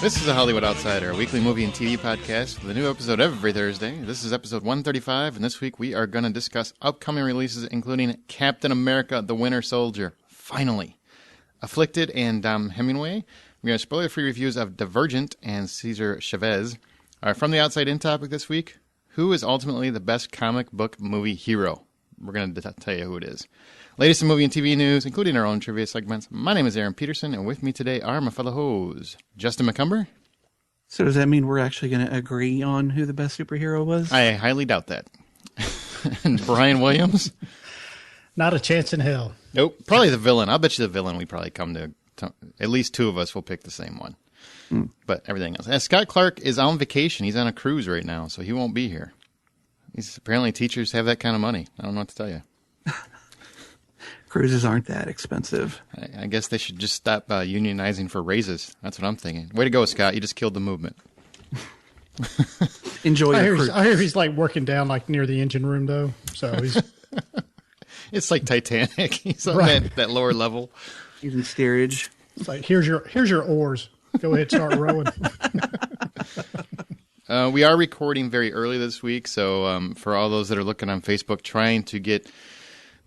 This is a Hollywood Outsider, a weekly movie and TV podcast with a new episode every Thursday. This is episode 135, and this week we are going to discuss upcoming releases, including Captain America, the Winter Soldier, finally, Afflicted and Hemingway. We have spoiler-free reviews of Divergent and Cesar Chavez. From the Outside In topic this week, who is ultimately the best comic book movie hero? We're going to tell you who it is. Latest in movie and TV news, including our own trivia segments. My name is Aaron Peterson, and with me today are my fellow hoes, Justin McCumber. So does that mean we're actually going to agree on who the best superhero was? I highly doubt that. And Brian Williams? Not a chance in hell. Nope. Probably the villain. I'll bet you the villain we probably come to at least two of us will pick the same one. But everything else. And Scott Clark is on vacation. He's on a cruise right now, so he won't be here. Apparently teachers have that kind of money. I don't know what to tell you. Cruises aren't that expensive. I guess they should just stop unionizing for raises. That's what I'm thinking. Way to go, Scott. You just killed the movement. Enjoy your cruise. I hear he's like working down like near the engine room though. So he's It's like Titanic. He's on Right. that lower level. He's in steerage. it's like here's your oars. Go ahead, start rowing. We are recording very early this week, so for all those that are looking on Facebook, trying to get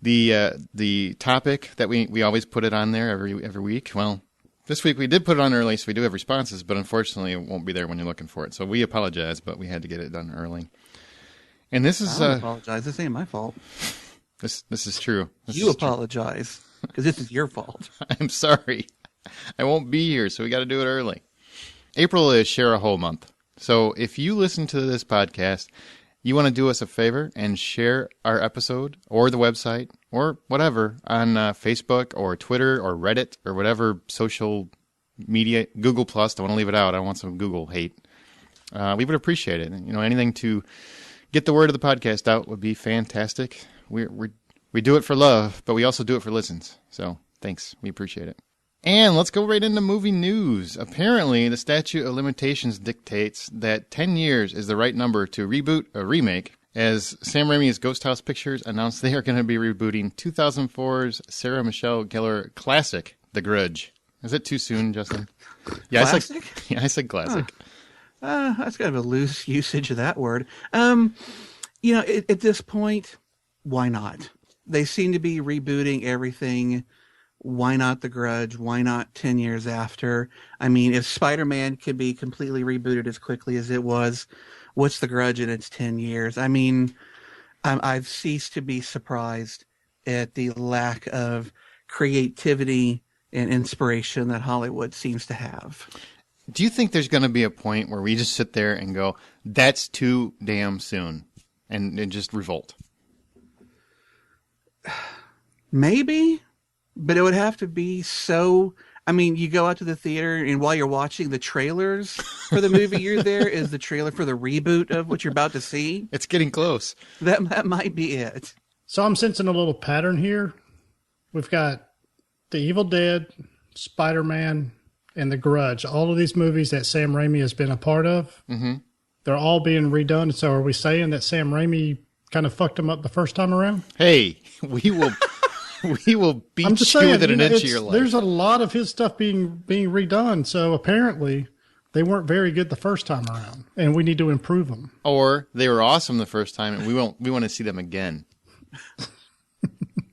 the topic that we always put it on there every week. Well, this week we did put it on early, so we do have responses, but unfortunately it won't be there when you're looking for it. So we apologize, but we had to get it done early. And this is I don't apologize. This ain't my fault. This is true. You apologize because this is your fault. I'm sorry. I won't be here, so we got to do it early. April is HerO month. So if you listen to this podcast, you want to do us a favor and share our episode or the website or whatever on Facebook or Twitter or Reddit or whatever social media, Google Plus. Don't want to leave it out. I don't want some Google hate. We would appreciate it. You know, anything to get the word of the podcast out would be fantastic. We do it for love, but we also do it for listens. So thanks. We appreciate it. And let's go right into movie news. Apparently, the statute of limitations dictates that 10 years is the right number to reboot a remake, as Sam Raimi's Ghost House Pictures announced they are going to be rebooting 2004's Sarah Michelle Gellar classic, The Grudge. Is it too soon, Justin? Yeah, Classic? I said classic. That's kind of a loose usage of that word. You know, at this point, why not? They seem to be rebooting everything. Why not The Grudge? Why not 10 years after? I mean, if Spider-Man could be completely rebooted as quickly as it was, what's The Grudge in its 10 years? I mean, I've ceased to be surprised at the lack of creativity and inspiration that Hollywood seems to have. Do you think there's going to be a point where we just sit there and go, that's too damn soon, and just revolt? Maybe. But it would have to be so. I mean, you go out to the theater, and while you're watching the trailers for the movie you're there is the trailer for the reboot of what you're about to see. It's getting close. That might be it. So I'm sensing a little pattern here. We've got The Evil Dead, Spider-Man, and The Grudge. All of these movies that Sam Raimi has been a part of, they're all being redone. So are we saying that Sam Raimi kind of fucked them up the first time around? Hey, we will beat I'm just you saying, within an inch of your life. There's a lot of his stuff being redone. So apparently they weren't very good the first time around, and we need to improve them. Or they were awesome the first time, and we want to see them again.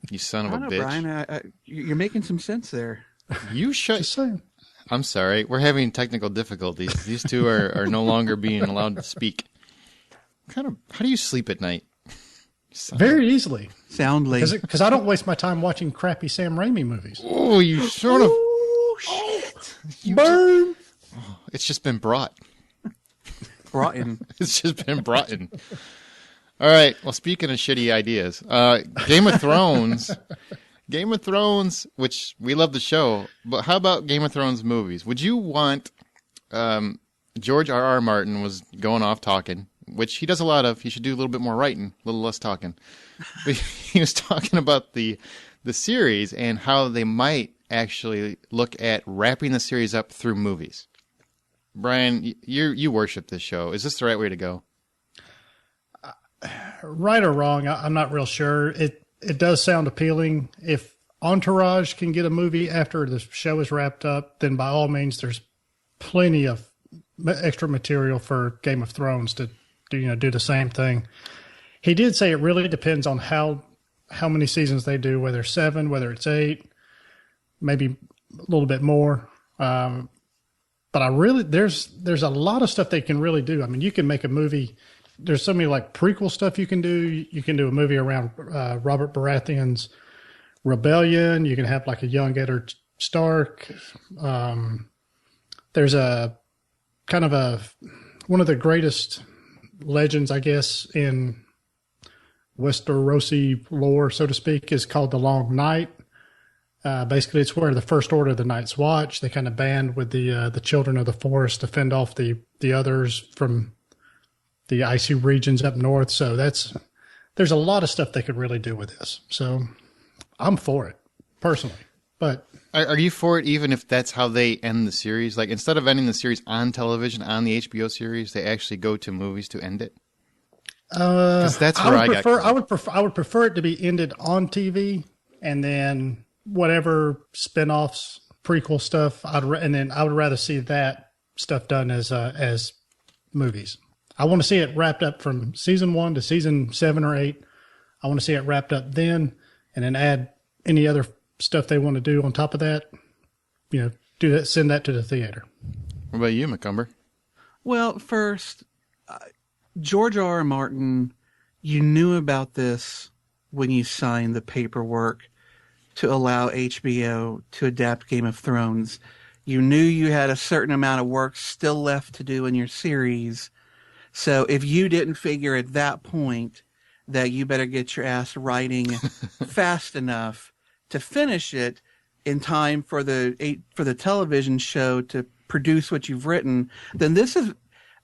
You son of a bitch. Brian, you're making some sense there. You shut. Just saying. I'm sorry. We're having technical difficulties. These two are no longer being allowed to speak. How do you sleep at night? Very easily. Soundly. Because I don't waste my time watching crappy Sam Raimi movies. Oh, you sort of. Oh, shit. Burn! It's just been brought. Brought in. It's just been brought in. All right. Well, speaking of shitty ideas, Game of Thrones. Game of Thrones, which we love the show, but how about Game of Thrones movies? Would you want George R.R. Martin was going off talking, which he does a lot of. He should do a little bit more writing, a little less talking. But he was talking about the series and how they might actually look at wrapping the series up through movies. Brian, you worship this show. Is this the right way to go? Right or wrong, I'm not real sure. It does sound appealing. If Entourage can get a movie after the show is wrapped up, then by all means, there's plenty of extra material for Game of Thrones to do the same thing. He did say it really depends on how many seasons they do, whether it's 7, whether it's 8, maybe a little bit more. But there's a lot of stuff they can really do. I mean, you can make a movie. There's so many like prequel stuff you can do. You can do a movie around Robert Baratheon's rebellion. You can have like a young Eddard Stark. There's a kind of one of the greatest legends, I guess, in Westerosi lore, so to speak, is called the Long Night. Basically, it's where the First Order of the Night's Watch, they kind of band with the Children of the Forest to fend off the others from the icy regions up north. So there's a lot of stuff they could really do with this. So I'm for it, personally. But are you for it even if that's how they end the series? Like, instead of ending the series on television, on the HBO series, they actually go to movies to end it? Because that's where I would prefer it to be ended on TV, and then whatever spinoffs, prequel stuff, and then I would rather see that stuff done as movies. I want to see it wrapped up from season 1 to season 7 or 8. I want to see it wrapped up then, and then add any other stuff they want to do on top of that. Do that. Send that to the theater. What about you, McCumber? Well, first, George R. R. Martin, you knew about this when you signed the paperwork to allow HBO to adapt Game of Thrones. You knew you had a certain amount of work still left to do in your series. So if you didn't figure at that point that you better get your ass writing fast enough to finish it in time for the television show to produce what you've written, then this is,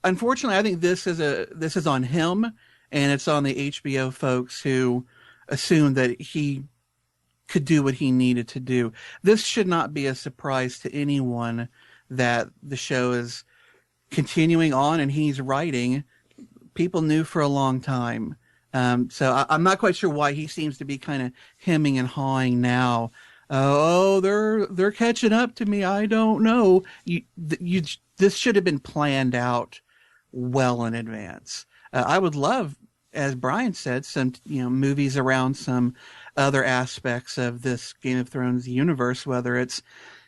unfortunately, I think this is on him, and it's on the HBO folks who assumed that he could do what he needed to do. This should not be a surprise to anyone that the show is continuing on and he's writing. People knew for a long time. So I'm not quite sure why he seems to be kind of hemming and hawing now. They're catching up to me. I don't know. This should have been planned out well in advance. I would love, as Brian said, some movies around some other aspects of this Game of Thrones universe, whether it's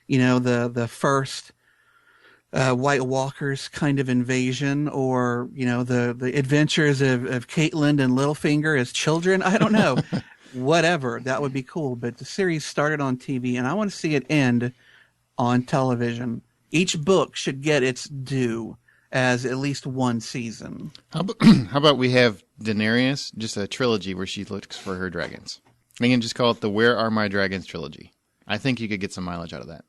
the first White Walkers kind of invasion, or the adventures of Catelyn and Littlefinger as children. I don't know. Whatever, that would be cool. But the series started on TV, and I want to see it end on television. Each book should get its due as at least one season. How about we have Daenerys, just a trilogy where she looks for her dragons? We can just call it the Where Are My Dragons trilogy. I think you could get some mileage out of that.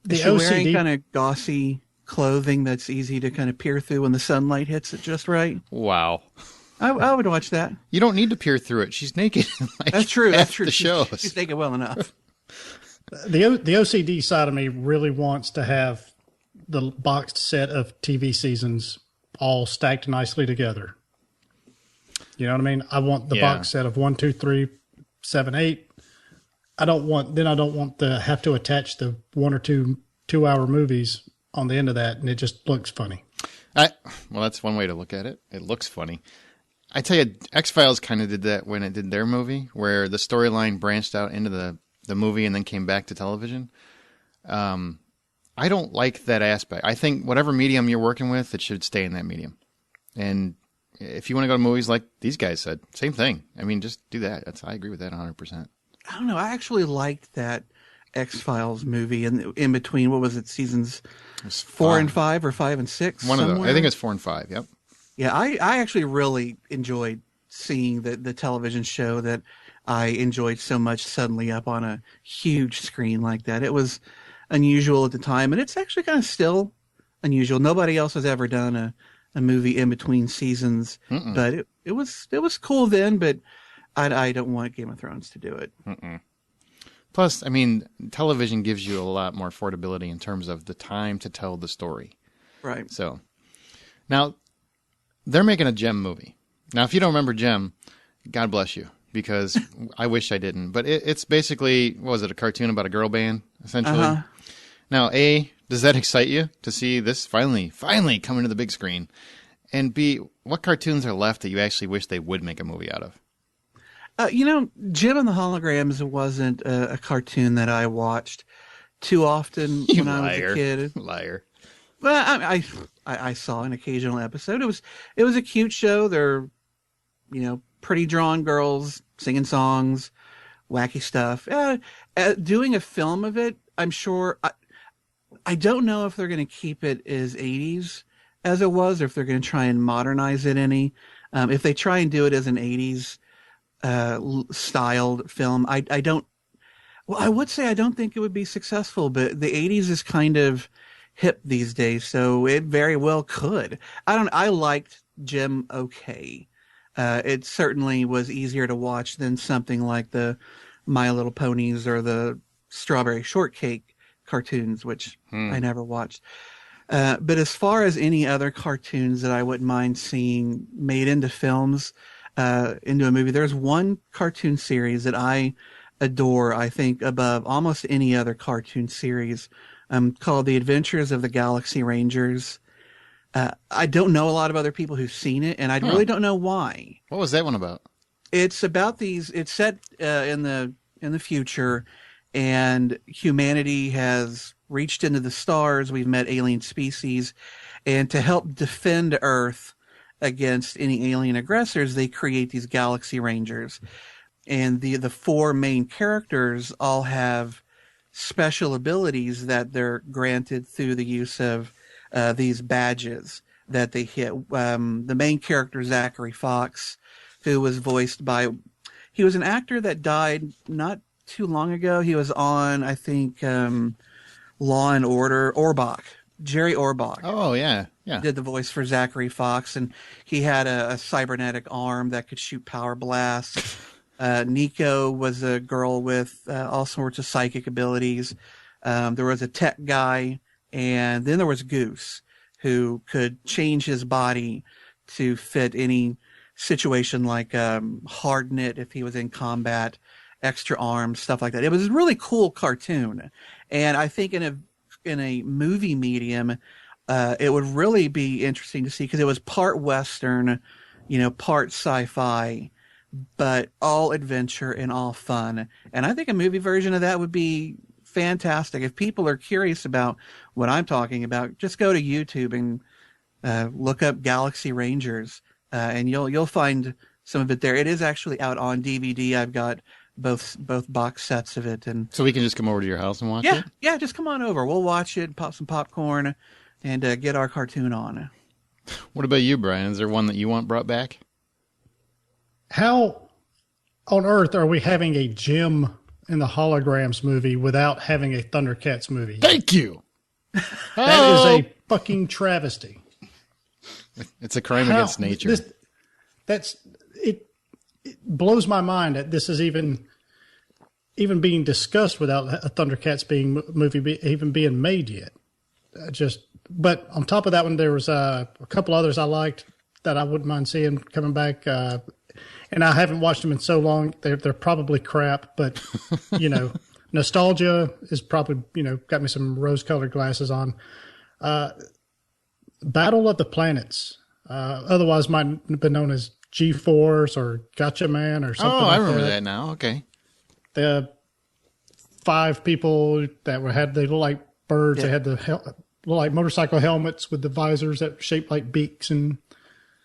Is she wearing kind of gauzy clothing that's easy to kind of peer through when the sunlight hits it just right? Wow. I would watch that. You don't need to peer through it. She's naked. That's true. That's true. The shows. She's naked well enough. The OCD side of me really wants to have the boxed set of TV seasons all stacked nicely together. You know what I mean? I want the box set of 1, 2, 3, 7, 8. I don't want to have to attach the 1 or 2 2-hour movies on the end of that, and it just looks funny. Well, that's one way to look at it. It looks funny. I tell you, X-Files kind of did that when it did their movie, where the storyline branched out into the movie and then came back to television. I don't like that aspect. I think whatever medium you're working with, it should stay in that medium. And if you want to go to movies like these guys said, same thing. I mean, just do that. I agree with that 100%. I don't know. I actually liked that X-Files movie in between, what was it, seasons 4 and 5 or 5 and 6? One somewhere? Of those. I think it's 4 and 5, yep. Yeah, I actually really enjoyed seeing the television show that I enjoyed so much suddenly up on a huge screen like that. It was unusual at the time, and it's actually kind of still unusual. Nobody else has ever done a movie in between seasons, but it was cool then, but I don't want Game of Thrones to do it. Plus, I mean, television gives you a lot more affordability in terms of the time to tell the story. Right. So, now, they're making a Gem movie. Now, if you don't remember Gem, God bless you, because I wish I didn't. But it's basically, what was it, a cartoon about a girl band, essentially? Now, Does that excite you to see this finally coming to the big screen? And B, what cartoons are left that you actually wish they would make a movie out of? Jim and the Holograms wasn't a cartoon that I watched too often when I was a kid. Liar. Well, I saw an occasional episode. It was a cute show. They're, pretty drawn girls singing songs, wacky stuff. Doing a film of it, I'm sure. I don't know if they're going to keep it as 80s as it was, or if they're going to try and modernize it any. If they try and do it as an 80s styled film, I don't. Well, I would say I don't think it would be successful, but the 80s is kind of hip these days, so it very well could. I liked Jim okay. It certainly was easier to watch than something like the My Little Ponies or the Strawberry Shortcake cartoons, which I never watched. But as far as any other cartoons that I wouldn't mind seeing made into films, into a movie, there's one cartoon series that I adore, I think, above almost any other cartoon series, called The Adventures of the Galaxy Rangers. I don't know a lot of other people who've seen it, and I really don't know why. What was that one about? It's about it's set in the future, and humanity has reached into the stars. We've met alien species, and to help defend Earth against any alien aggressors, they create these Galaxy Rangers. And the four main characters all have special abilities that they're granted through the use of these badges that they hit. The main character, Zachary Fox, who was voiced by, he was an actor that died not too long ago. He was on, I think, Law and Order, Orbach. Jerry Orbach. Oh, yeah. Did the voice for Zachary Fox, and he had a cybernetic arm that could shoot power blasts. Nico was a girl with all sorts of psychic abilities. There was a tech guy, and then there was Goose, who could change his body to fit any situation, like harden it if he was in combat, extra arms, stuff like that. It was a really cool cartoon, and I think in a movie medium, it would really be interesting to see, because it was part Western, part sci-fi, but all adventure and all fun. And I think a movie version of that would be fantastic. If people are curious about what I'm talking about, just go to YouTube and look up Galaxy Rangers, and you'll find some of it there. It is actually out on DVD. I've got both box sets of it, and so we can just come over to your house and watch it. Yeah, just come on over. We'll watch it, pop some popcorn, and get our cartoon on. What about you, Brian? Is there one that you want brought back? How on earth are we having a Jim and the Holograms movie without having a Thundercats movie? Thank you. That is a fucking travesty. It's a crime against nature. It blows my mind that this is even being discussed without a Thundercats even being made yet. But on top of that one, there was a couple others I liked that I wouldn't mind seeing coming back. And I haven't watched them in so long. They're probably crap, but nostalgia is probably, got me some rose-colored glasses on. Battle of the Planets, otherwise might have been known as G-Force or Gotcha Man or something. Oh, I remember that now. Okay. The 5 people that they look like birds. Yeah. They had look like motorcycle helmets with the visors that shaped like beaks and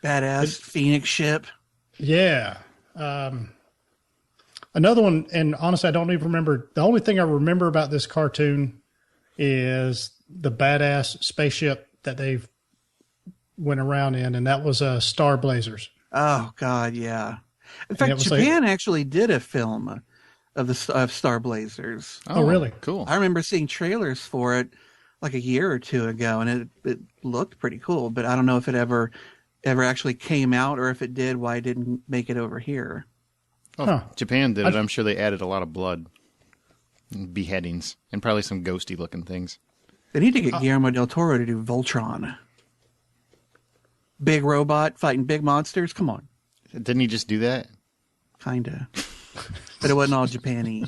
badass Phoenix ship. Yeah. Another one, and honestly, I don't even remember. The only thing I remember about this cartoon is the badass spaceship that they've went around in, and that was Star Blazers. Oh, God, yeah. In fact, Japan actually did a film of Star Blazers. Oh, really? Cool. I remember seeing trailers for it like a year or two ago, and it looked pretty cool, but I don't know if it ever actually came out, or if it did, why it didn't make it over here. Oh, Japan did it. I'm sure they added a lot of blood and beheadings and probably some ghosty looking things. They need to get Guillermo del Toro to do Voltron. Big robot fighting big monsters. Come on. Didn't he just do that? Kinda. But it wasn't all Japan-y.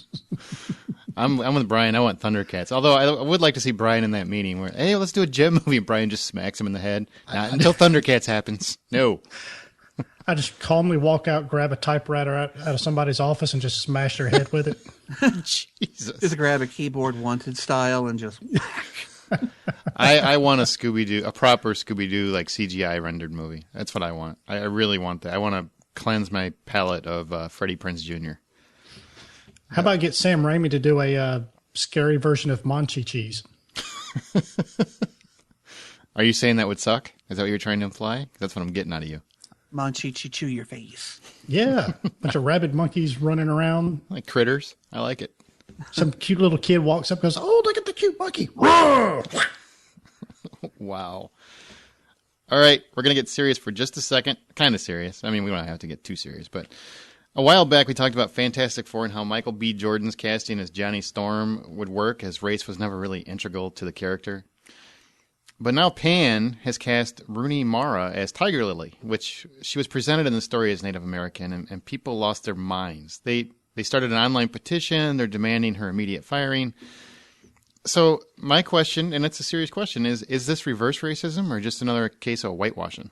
I'm with Brian. I want Thundercats. Although I would like to see Brian in that meeting where, hey, let's do a Jem movie. And Brian just smacks him in the head. Not until Thundercats happens. No. I just calmly walk out, grab a typewriter out of somebody's office, and just smash their head with it. Jesus. Just grab a keyboard wanted style and just. I want a proper Scooby-Doo, like CGI rendered movie. That's what I want. I really want that. I want to cleanse my palate of Freddie Prinze Jr. How about get Sam Raimi to do a scary version of Monchi Cheese? Are you saying that would suck? Is that what you're trying to imply? That's what I'm getting out of you. Monchi chew your face. Yeah. Bunch of rabid monkeys running around. Like critters. I like it. Some cute little kid walks up and goes, oh, look at the cute monkey. Wow. All right. We're going to get serious for just a second. Kind of serious. I mean, we don't have to get too serious, but a while back we talked about Fantastic Four and how Michael B. Jordan's casting as Johnny Storm would work, as race was never really integral to the character. But now Pan has cast Rooney Mara as Tiger Lily, which she was presented in the story as Native American, and people lost their minds. They started an online petition. They're demanding her immediate firing. So my question, and it's a serious question, is this reverse racism or just another case of whitewashing?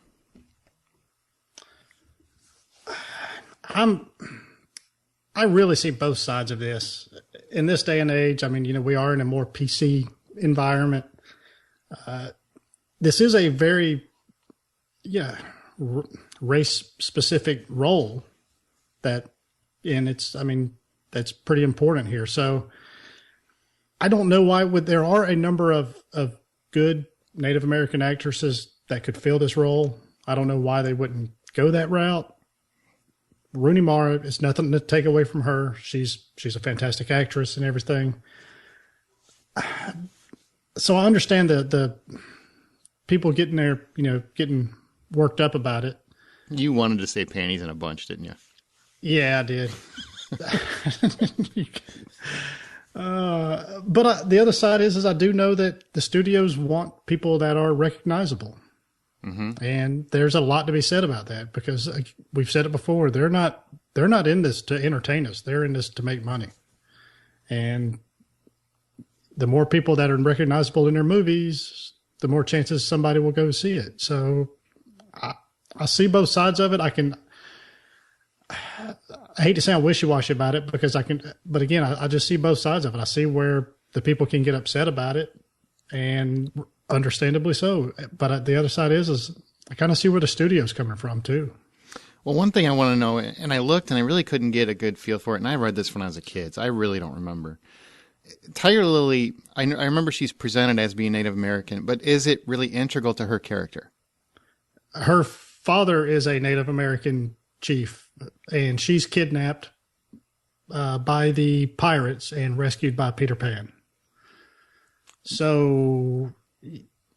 I really see both sides of this. In this day and age, I mean, we are in a more PC environment. This is a very, race-specific role that's pretty important here. So I don't know why there are a number of good Native American actresses that could fill this role. I don't know why they wouldn't go that route. Rooney Mara is nothing to take away from her. She's a fantastic actress and everything. So I understand the people getting there, getting worked up about it. You wanted to say panties in a bunch, didn't you? Yeah, I did. But the other side is I do know that the studios want people that are recognizable. Mm-hmm. And there's a lot to be said about that because we've said it before. They're not in this to entertain us. They're in this to make money. And the more people that are recognizable in their movies, the more chances somebody will go see it. So I see both sides of it. I hate to sound wishy-washy about it but again, I just see both sides of it. I see where the people can get upset about it, and understandably so. But the other side is I kind of see where the studio's coming from too. Well, one thing I want to know, and I looked and I really couldn't get a good feel for it, and I read this when I was a kid, so I really don't remember. Tiger Lily, I remember she's presented as being Native American, but is it really integral to her character? Her father is a Native American chief, and she's kidnapped by the pirates and rescued by Peter Pan. So,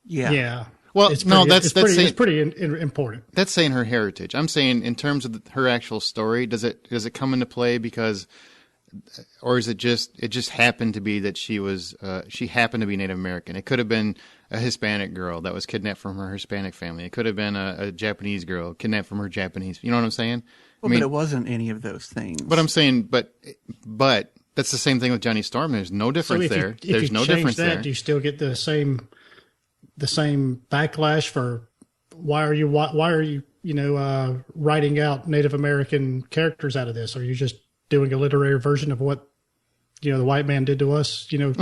yeah. Well, it's pretty important. That's saying her heritage. I'm saying in terms of her actual story, does it come into play because, or is it just happened to be that she happened to be Native American? It could have been a Hispanic girl that was kidnapped from her Hispanic family. It could have been a Japanese girl kidnapped from her Japanese. You know what I'm saying? Well, but it wasn't any of those things. But I'm saying, but that's the same thing with Johnny Storm. There's no difference there. There's no difference there. Do you still get the same backlash for why are you writing out Native American characters out of this? Are you just doing a literary version of what the white man did to us a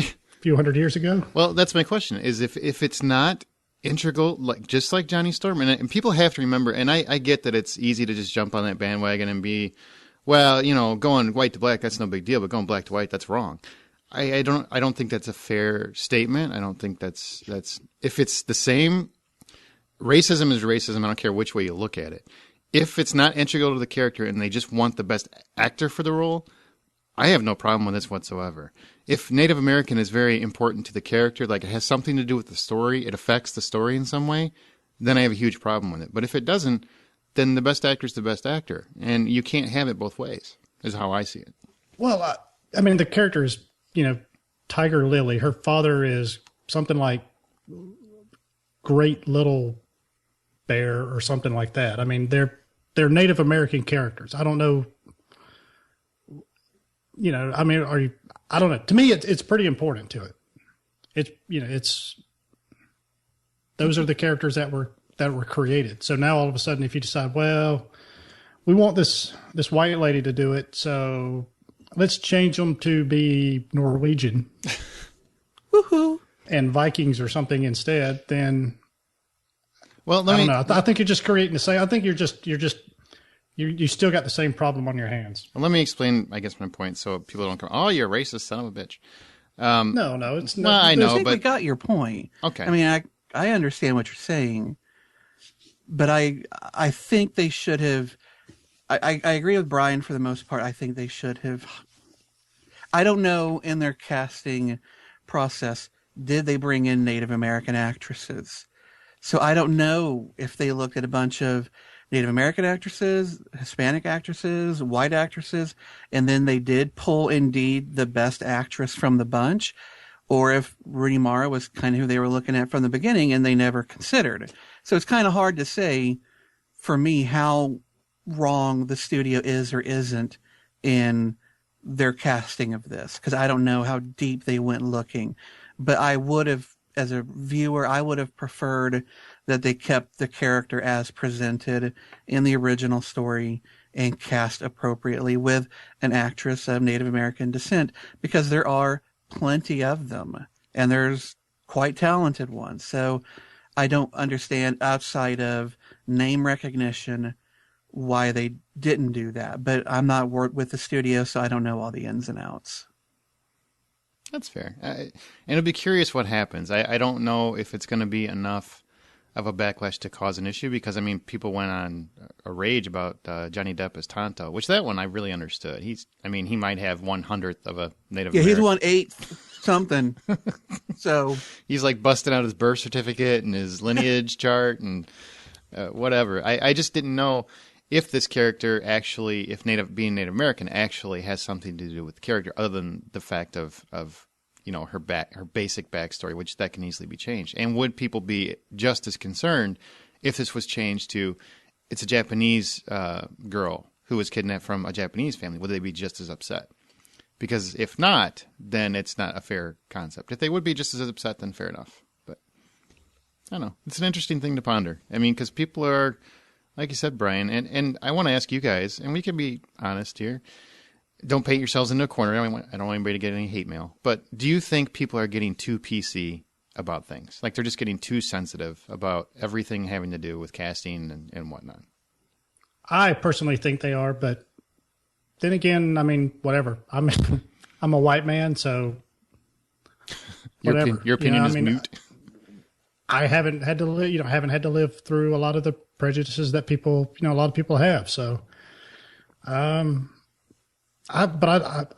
few hundred years ago? Well, that's my question: is if it's not integral, just like Johnny Storm, and people have to remember. And I get that it's easy to just jump on that bandwagon and be, well, going white to black, that's no big deal, but going black to white, that's wrong. I don't think that's a fair statement. I don't think that's if it's the same. Racism is racism. I don't care which way you look at it. If it's not integral to the character and they just want the best actor for the role, I have no problem with this whatsoever. If Native American is very important to the character, like it has something to do with the story, it affects the story in some way, then I have a huge problem with it. But if it doesn't, then the best actor is the best actor. And you can't have it both ways, is how I see it. Well, the character is, Tiger Lily. Her father is something like Great Little Bear or something like that. I mean, they're Native American characters. I don't know. I mean, I don't know. To me, it's pretty important to it. It's those are the characters that were created. So now all of a sudden, if you decide, well, we want this white lady to do it, so let's change them to be Norwegian, woohoo, and Vikings or something instead, then. Well, I don't know. I think you're just creating the same. I think you still got the same problem on your hands. Let me explain, I guess, my point so people don't come, oh, you're a racist son of a bitch. No, it's not. Well, I know, I think but we got your point. Okay. I mean, I understand what you're saying, but I think they should have. I agree with Brian for the most part. I think they should have. I don't know in their casting process, did they bring in Native American actresses? So I don't know if they looked at a bunch of Native American actresses, Hispanic actresses, white actresses, and then they did pull indeed the best actress from the bunch, or if Rooney Mara was kind of who they were looking at from the beginning and they never considered. So it's kind of hard to say for me how wrong the studio is or isn't in their casting of this, because I don't know how deep they went looking. But I would have, as a viewer, I would have preferred that they kept the character as presented in the original story and cast appropriately with an actress of Native American descent, because there are plenty of them and there's quite talented ones. So I don't understand, outside of name recognition, why they didn't do that. But I'm not with the studio, so I don't know all the ins and outs. That's fair. And it'll be curious what happens. I don't know if it's going to be enough of a backlash to cause an issue, because, I mean, people went on a rage about Johnny Depp as Tonto, which that one I really understood. He might have 1/100th of a Native American. He's 1/8 something. So he's like busting out his birth certificate and his lineage chart and whatever. I just didn't know if this character actually, being Native American actually has something to do with the character, other than the fact of her basic backstory, which that can easily be changed. And would people be just as concerned if this was changed to, it's a Japanese girl who was kidnapped from a Japanese family? Would they be just as upset? Because if not, then it's not a fair concept. If they would be just as upset, then fair enough. But I don't know. It's an interesting thing to ponder. I mean, because people are, like you said, Brian, and I want to ask you guys, and we can be honest here. Don't paint yourselves into a corner. I don't want anybody to get any hate mail. But do you think people are getting too PC about things? Like they're just getting too sensitive about everything having to do with casting and whatnot? I personally think they are, but then again, I mean, whatever. I'm a white man, so whatever. Your opinion is moot. I haven't had to live through a lot of the prejudices that people, a lot of people have. So, I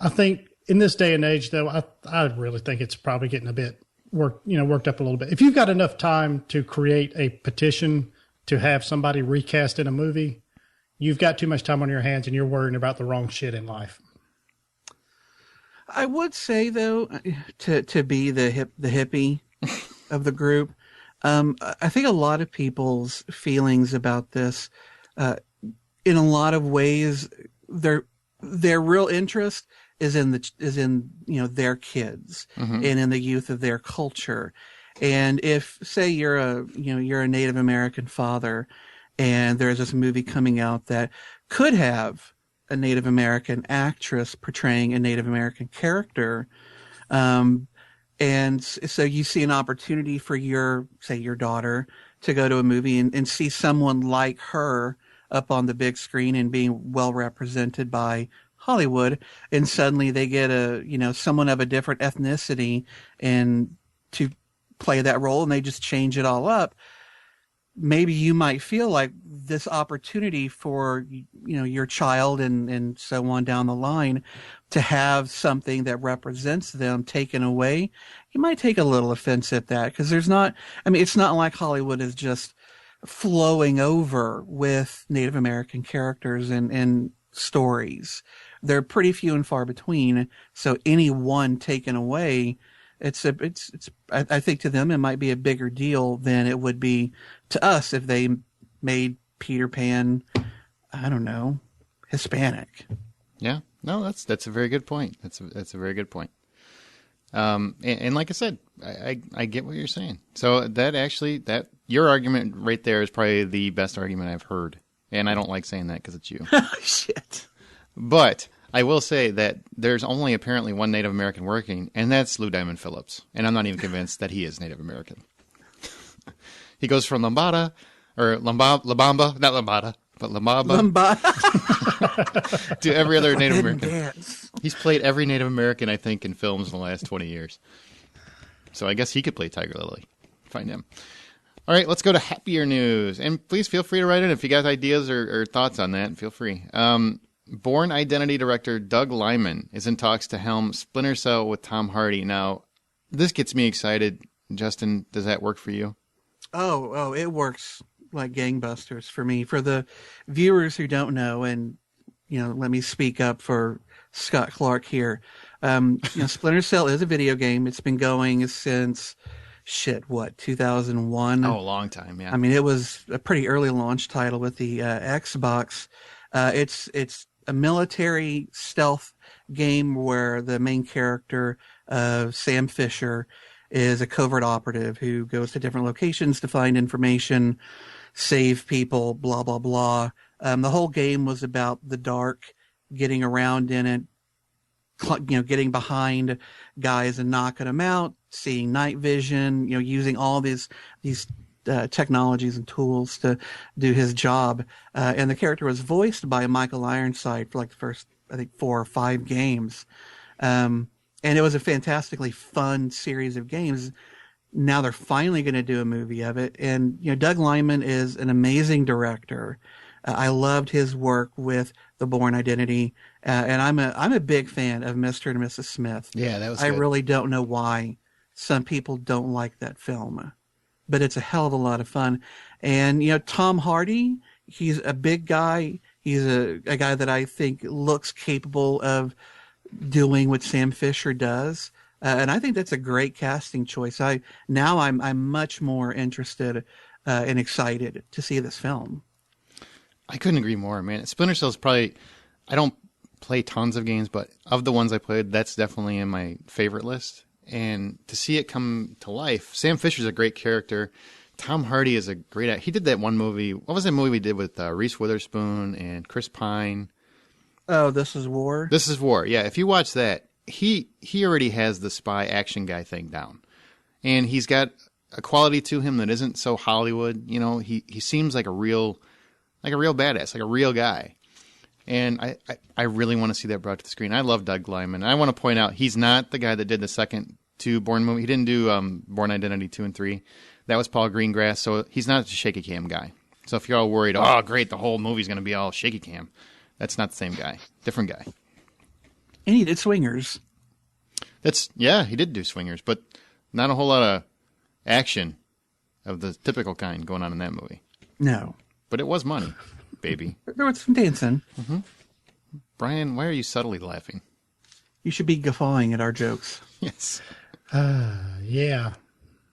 think in this day and age, though, I really think it's probably getting a bit worked up a little bit. If you've got enough time to create a petition to have somebody recast in a movie, you've got too much time on your hands and you're worrying about the wrong shit in life. I would say, though, to be the hippie of the group, I think a lot of people's feelings about this, in a lot of ways, their real interest is in their kids and in the youth of their culture. And if, say, you're a Native American father, and there's this movie coming out that could have a Native American actress portraying a Native American character, and so you see an opportunity for your daughter to go to a movie and see someone like her up on the big screen and being well represented by Hollywood, and suddenly they get someone of a different ethnicity and to play that role, and they just change it all up. Maybe you might feel like this opportunity for your child and so on down the line to have something that represents them taken away. You might take a little offense at that, because it's not like Hollywood is just flowing over with Native American characters and stories. They're pretty few and far between. So any one taken away, I think to them it might be a bigger deal than it would be to us if they made Peter Pan, I don't know, Hispanic. Yeah, No, that's a very good point. That's a very good point. And like I said, I get what you're saying. So that your argument right there is probably the best argument I've heard. And I don't like saying that because it's you. Shit. But I will say that there's only apparently one Native American working, and that's Lou Diamond Phillips. And I'm not even convinced that he is Native American. He goes from Lambada, or Labamba, not Lambada, but Lambaba, to every other Native American. Dance. He's played every Native American, I think, in films in the last 20 years. So I guess he could play Tiger Lily. Find him. All right, let's go to happier news. And please feel free to write in if you got ideas or thoughts on that. Feel free. Bourne Identity director Doug Liman is in talks to helm Splinter Cell with Tom Hardy. Now, this gets me excited. Justin, does that work for you? Oh, it works like gangbusters for me. For the viewers who don't know, and let me speak up for Scott Clark here. Splinter Cell is a video game. It's been going since 2001? Oh, a long time, yeah. I mean, it was a pretty early launch title with the Xbox. It's a military stealth game where the main character, Sam Fisher, is a covert operative who goes to different locations to find information, save people, blah, blah, blah. The whole game was about the dark, getting around in it, getting behind guys and knocking them out, seeing night vision, using all these technologies and tools to do his job. And the character was voiced by Michael Ironside for like the first, I think, 4 or 5 games. And it was a fantastically fun series of games. Now they're finally going to do a movie of it. And, Doug Liman is an amazing director. I loved his work with The Bourne Identity. And I'm a big fan of Mr. and Mrs. Smith. Yeah, that was I good. really don't know why some people don't like that film, but it's a hell of a lot of fun. And, Tom Hardy, he's a big guy. He's a guy that I think looks capable of doing what Sam Fisher does. And I think that's a great casting choice. I'm much more interested and excited to see this film. I couldn't agree more, man. Splinter Cell is probably, I don't play tons of games, but of the ones I played, that's definitely in my favorite list. And to see it come to life, Sam Fisher's a great character. Tom Hardy is a great actor. He did that one movie. What was that movie we did with Reese Witherspoon and Chris Pine? Oh, This Is War? This Is War. Yeah, if you watch that, he already has the spy action guy thing down. And he's got a quality to him that isn't so Hollywood. He seems like a real badass, like a real guy. And I really want to see that brought to the screen. I love Doug Liman. I want to point out he's not the guy that did the second 2 Bourne movie. He didn't do Bourne Identity 2 and 3. That was Paul Greengrass, so he's not a shaky cam guy. So if you're all worried, oh, great, the whole movie's going to be all shaky cam, that's not the same guy. Different guy. And he did Swingers. He did do Swingers, but not a whole lot of action of the typical kind going on in that movie. No. But it was money, baby. There was some dancing. Mm-hmm. Brian, why are you subtly laughing? You should be guffawing at our jokes. Yes. Yeah.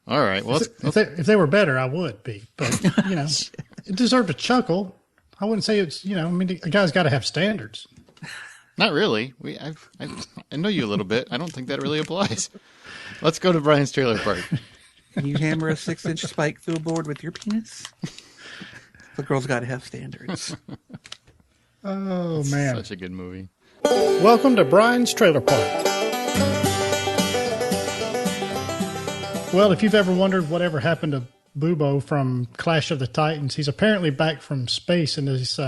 All right. Well, if they were better, I would be. But, it deserved a chuckle. I wouldn't say it's, a guy's got to have standards. Not really. I know you a little bit. I don't think that really applies. Let's go to Brian's trailer park. Can you hammer a 6-inch spike through a board with your penis? The girl's got to have standards. Oh, man. Such a good movie. Welcome to Brian's Trailer Park. Well, if you've ever wondered whatever happened to Bubo from Clash of the Titans, he's apparently back from space in this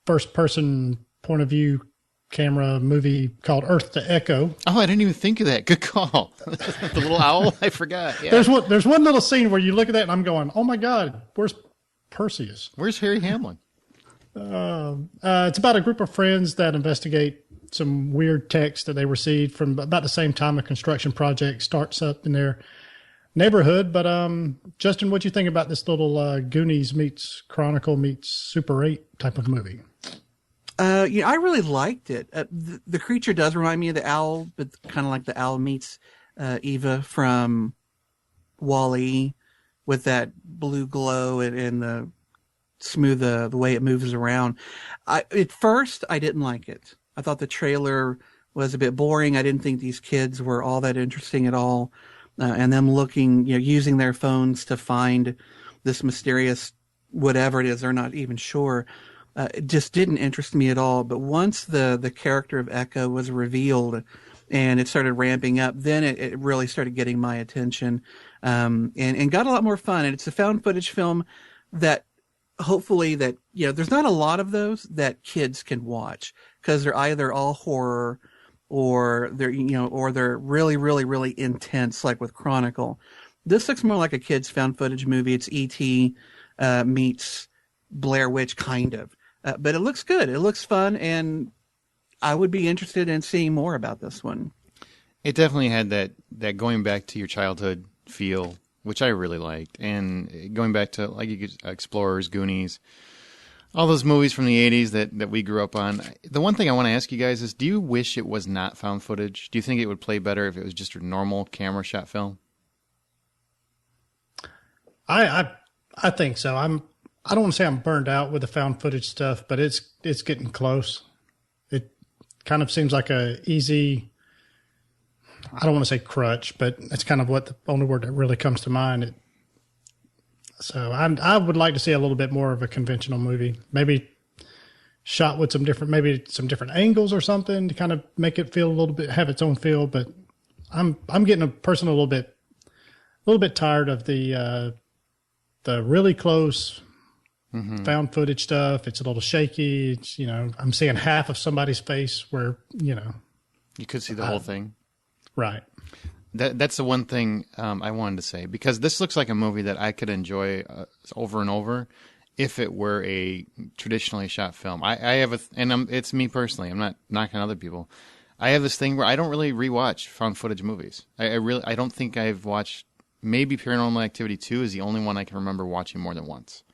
first-person point of view camera movie called Earth to Echo. Oh, I didn't even think of that. Good call. The little owl? I forgot. Yeah. There's one little scene where you look at that and I'm going, oh my God, where's Perseus? Where's Harry Hamlin? It's about a group of friends that investigate some weird text that they received from about the same time a construction project starts up in their neighborhood. But Justin, what do you think about this little Goonies meets Chronicle meets Super 8 type of movie? I really liked it. The creature does remind me of the owl, but kind of like the owl meets Eva from Wall-E with that blue glow and the smooth the way it moves around. At first, I didn't like it. I thought the trailer was a bit boring. I didn't think these kids were all that interesting at all. And them looking, using their phones to find this mysterious whatever it is, they're not even sure. It just didn't interest me at all. But once the character of Echo was revealed and it started ramping up, then it really started getting my attention, and got a lot more fun. And it's a found footage film that hopefully that, there's not a lot of those that kids can watch because they're either all horror or they're really, really, really intense, like with Chronicle. This looks more like a kid's found footage movie. It's E.T. Meets Blair Witch, kind of. But it looks good. It looks fun, and I would be interested in seeing more about this one. It definitely had that going back to your childhood feel, which I really liked. And going back to, like, Explorers, Goonies, all those movies from the 80s that we grew up on. The one thing I want to ask you guys is, do you wish it was not found footage? Do you think it would play better if it was just a normal camera shot film? I think so. I don't want to say I'm burned out with the found footage stuff, but it's getting close. It kind of seems like a easy, I don't want to say crutch, but it's kind of what the only word that really comes to mind. So I would like to see a little bit more of a conventional movie, maybe shot with some different angles or something to kind of make it feel a little bit, have its own feel. But I'm getting a little bit tired of the really close found footage stuff. It's a little shaky. It's, I'm seeing half of somebody's face where, you could see the whole thing. Right. That's the one thing I wanted to say, because this looks like a movie that I could enjoy over and over if it were a traditionally shot film. I have it's me personally. I'm not knocking other people. I have this thing where I don't really rewatch found footage movies. I don't think I've watched. Maybe Paranormal Activity 2 is the only one I can remember watching more than once.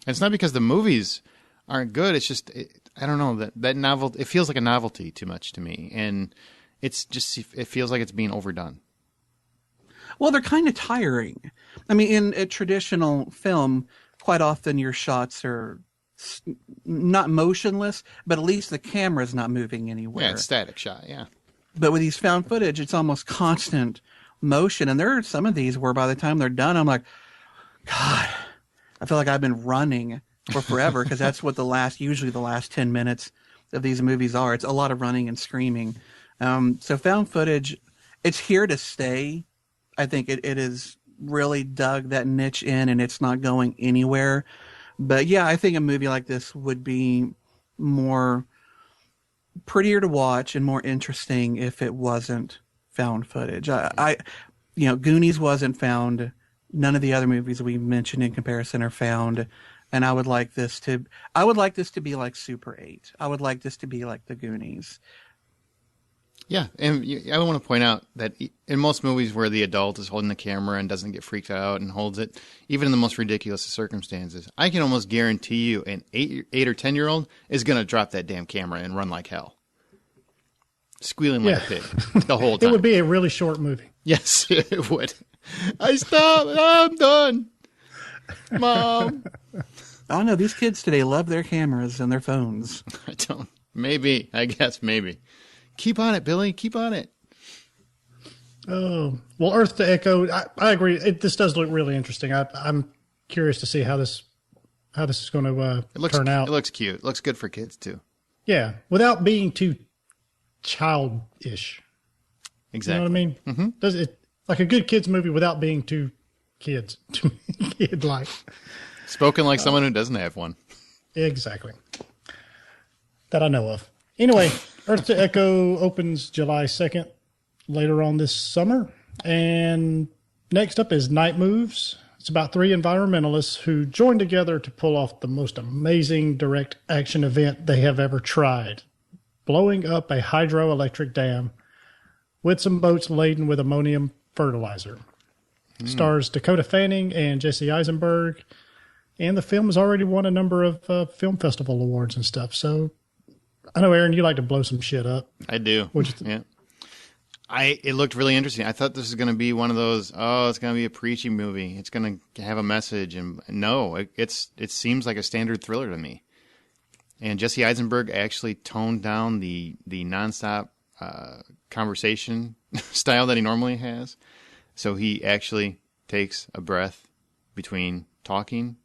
And it's not because the movies aren't good. It's just I don't know, that novelty. It feels like a novelty too much to me, and it feels like it's being overdone. Well, they're kind of tiring. I mean, in a traditional film, quite often your shots are not motionless, but at least the camera's not moving anywhere. Yeah, it's static shot, yeah. But with these found footage, it's almost constant motion. And there are some of these where by the time they're done, I'm like, God, I feel like I've been running for forever, because that's what usually the last 10 minutes of these movies are. It's a lot of running and screaming. So found footage, it's here to stay. I think it is really dug that niche in, and it's not going anywhere. But yeah, I think a movie like this would be more prettier to watch and more interesting if it wasn't found footage. Goonies wasn't found. None of the other movies we mentioned in comparison are found. And I would like this to be like Super 8. I would like this to be like the Goonies. Yeah, and I want to point out that in most movies where the adult is holding the camera and doesn't get freaked out and holds it, even in the most ridiculous of circumstances, I can almost guarantee you an 8 or 10-year-old is going to drop that damn camera and run like hell. Squealing like a pig the whole time. It would be a really short movie. Yes, it would. I'm done. Mom. Oh, no, these kids today love their cameras and their phones. I don't. Maybe. Keep on it, Billy. Keep on it. Oh, well, Earth to Echo, I agree. This does look really interesting. I'm curious to see how this is going to turn out. It looks cute. It looks good for kids, too. Yeah, without being too childish. Exactly. You know what I mean? Mm-hmm. Does it like a good kids movie without being too kid-like. Spoken like someone who doesn't have one. Exactly. That I know of. Anyway, Earth to Echo opens July 2nd, later on this summer. And next up is Night Moves. It's about 3 environmentalists who join together to pull off the most amazing direct action event they have ever tried, blowing up a hydroelectric dam with some boats laden with ammonium fertilizer. Stars Dakota Fanning and Jesse Eisenberg. And the film has already won a number of film festival awards and stuff. So I know, Aaron, you like to blow some shit up. I do. Yeah. It looked really interesting. I thought this was going to be one of those, it's going to be a preachy movie. It's going to have a message. And no, it seems like a standard thriller to me. And Jesse Eisenberg actually toned down the nonstop conversation style that he normally has. So he actually takes a breath between talking.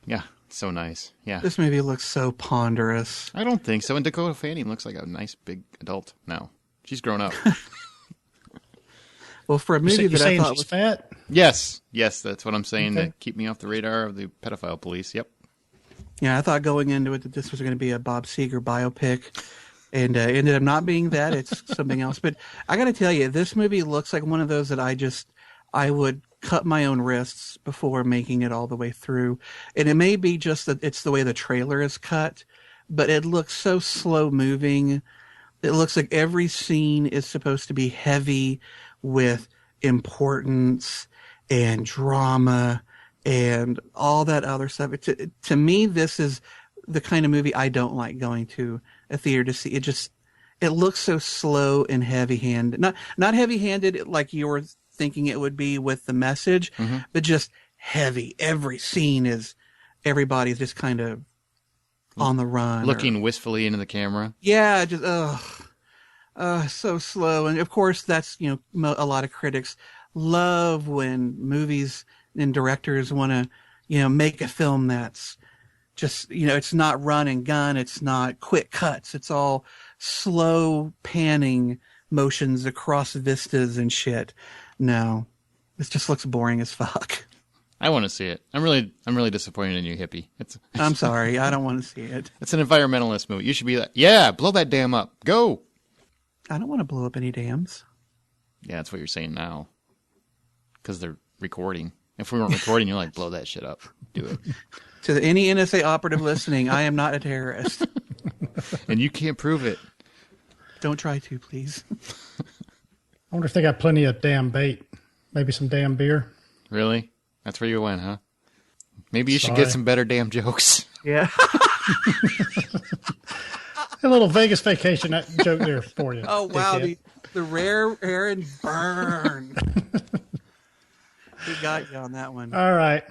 Yeah, so nice. Yeah. This movie looks so ponderous. I don't think so. And Dakota Fanning looks like a nice big adult now. She's grown up. Well, for a movie that I thought she's was fat. Yes, that's what I'm saying. Okay. To keep me off the radar of the pedophile police. Yep. Yeah, I thought going into it that this was going to be a Bob Seger biopic, and ended up not being that. It's something else. But I got to tell you, this movie looks like one of those that I would cut my own wrists before making it all the way through. And it may be just that it's the way the trailer is cut, but it looks so slow moving. It looks like every scene is supposed to be heavy with importance and drama and all that other stuff. To me, this is the kind of movie I don't like going to a theater to see. It looks so slow and heavy-handed. Not heavy-handed like you were thinking it would be with the message, but just heavy. Every scene is, everybody's just kind of on the run. Looking wistfully into the camera. Yeah, just, so slow. And of course, that's, a lot of critics love when movies and directors want to, make a film that's just, it's not run and gun. It's not quick cuts. It's all slow panning motions across vistas and shit. No, this just looks boring as fuck. I want to see it. I'm really disappointed in you, hippie. I'm sorry. I don't want to see it. It's an environmentalist movie. You should be like, yeah, blow that dam up. Go. I don't want to blow up any dams. Yeah, that's what you're saying now. Because they're recording. If we weren't recording, you're like, blow that shit up. Do it. To any NSA operative listening, I am not a terrorist. And you can't prove it. Don't try to, please. I wonder if they got plenty of damn bait. Maybe some damn beer. Really? That's where you went, huh? Maybe you should get some better damn jokes. Yeah. A little Vegas vacation joke there for you. Oh, wow. dickhead. The rare Aaron burn. We got you on that one. All right.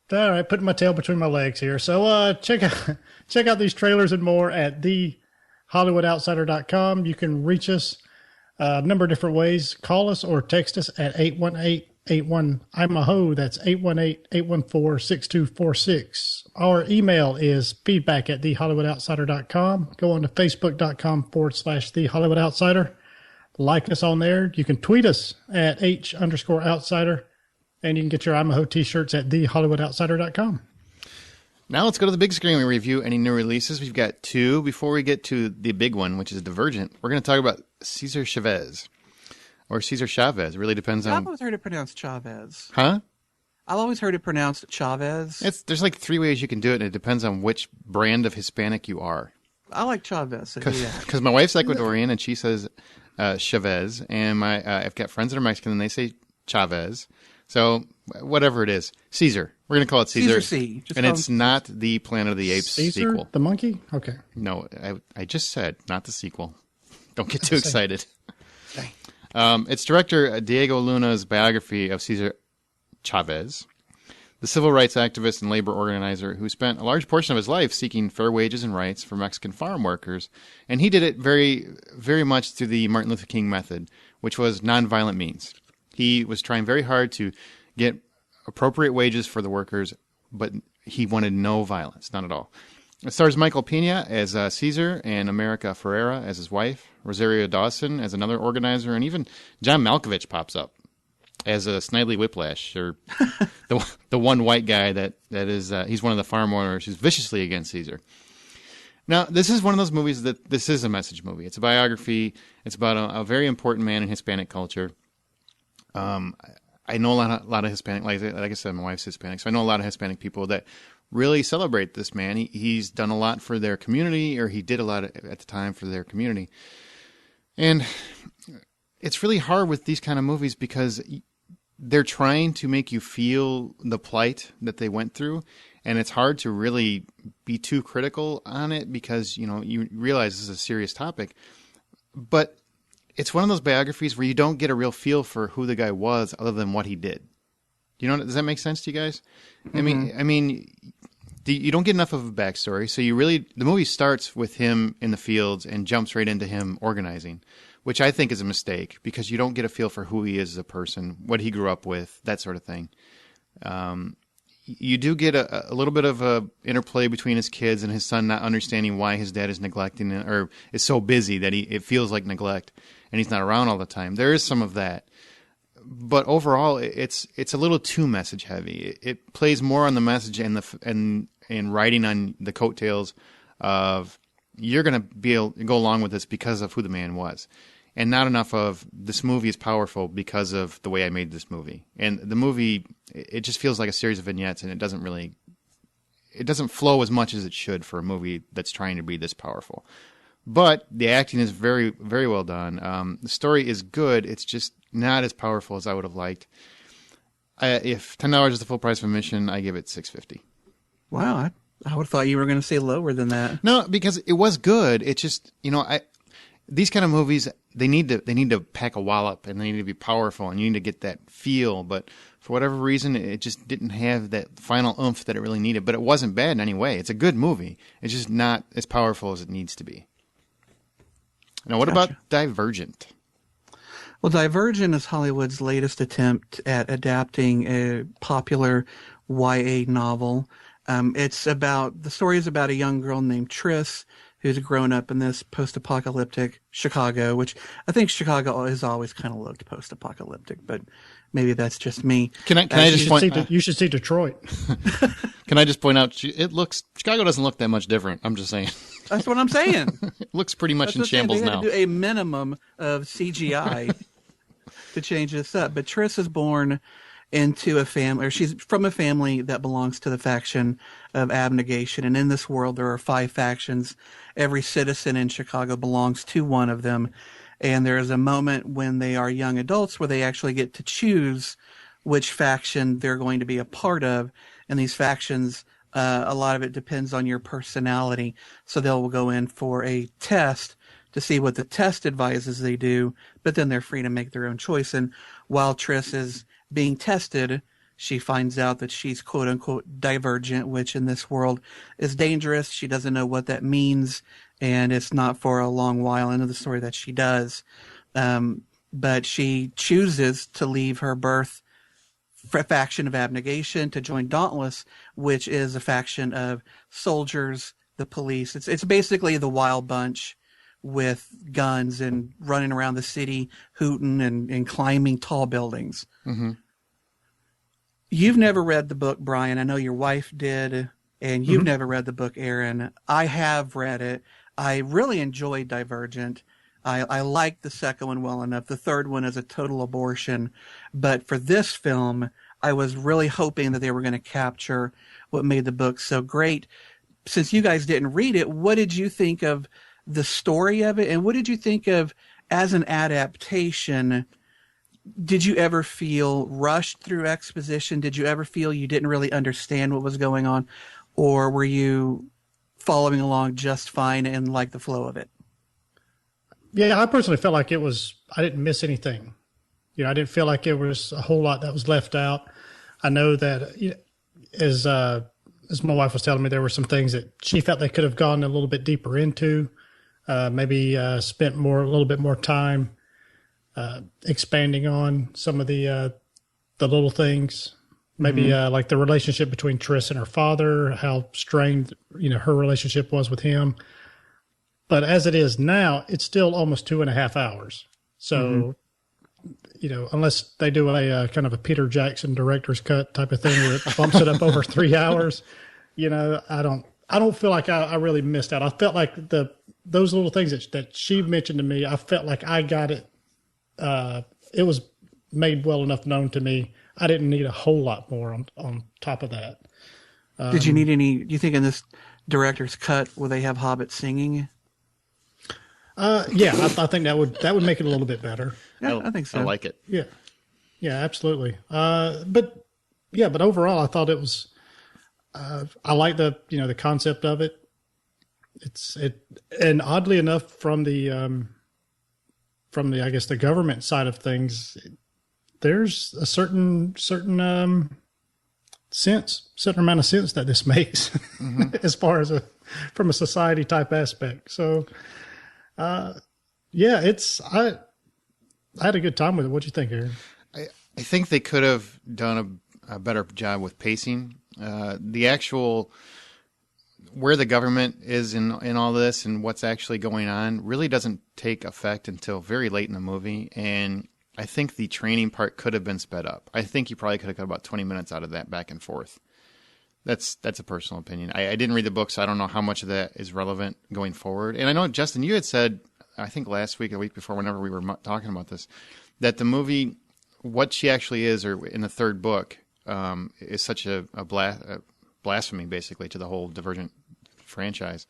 Putting my tail between my legs here. So check out these trailers and more at thehollywoodoutsiders.com. You can reach us a number of different ways. Call us or text us at 818-81-I'm-a-ho. That's 818-814-6246. Our email is feedback@thehollywoodoutsiders.com. Go on to facebook.com/thehollywoodoutsiders. Like us on there. You can tweet us at H_outsider. And you can get your I'm a Ho t-shirts at thehollywoodoutsiders.com. Now let's go to the big screen and review any new releases. We've got two. Before we get to the big one, which is Divergent, we're going to talk about Cesar Chavez. Or Cesar Chavez. It really depends on... I've always heard it pronounced Chavez. Huh? I've always heard it pronounced Chavez. There's like three ways you can do it, and it depends on which brand of Hispanic you are. I like Chavez. So yeah. Because my wife's Ecuadorian, and she says Chavez. And I've got friends that are Mexican, and they say Chavez. So, whatever it is. Caesar. We're going to call it Caesar. Caesar C. And it's not the Planet of the Apes Caesar, sequel. the monkey? Okay. No, I just said not the sequel. Don't get too excited. Okay. It's director Diego Luna's biography of Cesar Chavez, the civil rights activist and labor organizer who spent a large portion of his life seeking fair wages and rights for Mexican farm workers. And he did it very, very much through the Martin Luther King method, which was nonviolent means. He was trying very hard to get appropriate wages for the workers, but he wanted no violence, not at all. It stars Michael Pena as Caesar and America Ferrera as his wife, Rosario Dawson as another organizer, and even John Malkovich pops up as a Snidely Whiplash, or the one white guy that is he's one of the farm owners who's viciously against Caesar. Now, this is one of those movies that this is a message movie. It's a biography. It's about a very important man in Hispanic culture. I know a lot of Hispanic, like I said, my wife's Hispanic, so I know a lot of Hispanic people that really celebrate this man. He's done a lot for their community, or he did a lot at the time for their community. And it's really hard with these kind of movies because they're trying to make you feel the plight that they went through, and it's hard to really be too critical on it because, you realize this is a serious topic. But it's one of those biographies where you don't get a real feel for who the guy was other than what he did. Does that make sense to you guys? Mm-hmm. I mean, you don't get enough of a backstory. So the movie starts with him in the fields and jumps right into him organizing, which I think is a mistake because you don't get a feel for who he is as a person, what he grew up with, that sort of thing. You do get a little bit of a interplay between his kids and his son not understanding why his dad is neglecting or is so busy that it feels like neglect and he's not around all the time. There is some of that. But overall, it's a little too message heavy. It plays more on the message and riding on the coattails of you're going to be able to go along with this because of who the man was. And not enough of this movie is powerful because of the way I made this movie. And the movie, it just feels like a series of vignettes, and it doesn't flow as much as it should for a movie that's trying to be this powerful. But the acting is very, very well done. The story is good. It's just not as powerful as I would have liked. If $10 is the full price of admission, I give it $6.50. Wow, I would have thought you were going to say lower than that. No, because it was good. It's just, these kind of movies, they need to pack a wallop and they need to be powerful and you need to get that feel. But for whatever reason, it just didn't have that final oomph that it really needed. But it wasn't bad in any way. It's a good movie. It's just not as powerful as it needs to be. Now, what about Divergent? Well, Divergent is Hollywood's latest attempt at adapting a popular YA novel. The story is about a young girl named Triss who's grown up in this post-apocalyptic Chicago, which I think Chicago has always kind of looked post-apocalyptic, but maybe that's just me. You should see Detroit. Can I just point out, Chicago doesn't look that much different. I'm just saying. That's what I'm saying. It looks pretty much in shambles now. They had to do a minimum of CGI to change this up. But Triss is born into a family, or she's from a family that belongs to the faction of abnegation. And in this world, there are 5 factions. Every citizen in Chicago belongs to one of them. And there is a moment when they are young adults where they actually get to choose which faction they're going to be a part of. And these factions, a lot of it depends on your personality. So they'll go in for a test to see what the test advises they do, but then they're free to make their own choice. And while Triss is being tested, she finds out that she's quote unquote divergent, which in this world is dangerous. She doesn't know what that means. And it's not for a long while into the story that she does. But she chooses to leave her birth faction of abnegation to join Dauntless, which is a faction of soldiers, the police. It's basically the Wild Bunch with guns and running around the city, hooting and climbing tall buildings. Mm-hmm. You've never read the book, Brian. I know your wife did, and you've never read the book, Aaron. I have read it. I really enjoyed Divergent. I liked the second one well enough. The third one is a total abortion. But for this film, I was really hoping that they were going to capture what made the book so great. Since you guys didn't read it, what did you think of the story of it? And what did you think of as an adaptation? Did you ever feel rushed through exposition? Did you ever feel you didn't really understand what was going on? Or were you following along just fine and liked the flow of it? Yeah, I personally felt like I didn't miss anything. I didn't feel like there was a whole lot that was left out. I know that as my wife was telling me, there were some things that she felt they could have gone a little bit deeper into, maybe spent a little bit more time expanding on some of the little things, maybe like the relationship between Triss and her father, how strained her relationship was with him. But as it is now, it's still almost 2.5 hours. So, unless they do a kind of a Peter Jackson director's cut type of thing where it bumps it up over 3 hours, I don't feel like I really missed out. I felt like those little things that she mentioned to me, I felt like I got it. It was made well enough known to me. I didn't need a whole lot more on top of that. Did you need any, do you think in this director's cut, will they have Hobbit singing? Yeah, I think that would make it a little bit better. Yeah, I think so. I like it. Yeah, absolutely. But overall, I thought it was. I like the concept of it. And oddly enough, from the I guess the government side of things, there's a certain certain amount of sense that this makes as far as from a society type aspect. So, yeah, I had a good time with it. What'd you think, Aaron? I think they could have done a better job with pacing. The actual where the government is in all this and what's actually going on really doesn't take effect until very late in the movie. And I think the training part could have been sped up. I think you probably could have got about 20 minutes out of that back and forth. That's a personal opinion. I didn't read the book, so I don't know how much of that is relevant going forward. And I know, Justin, you had said, I think last week or the week before, whenever we were talking about this, that the movie, what she actually is, or in the third book, is such a blasphemy, basically, to the whole Divergent franchise.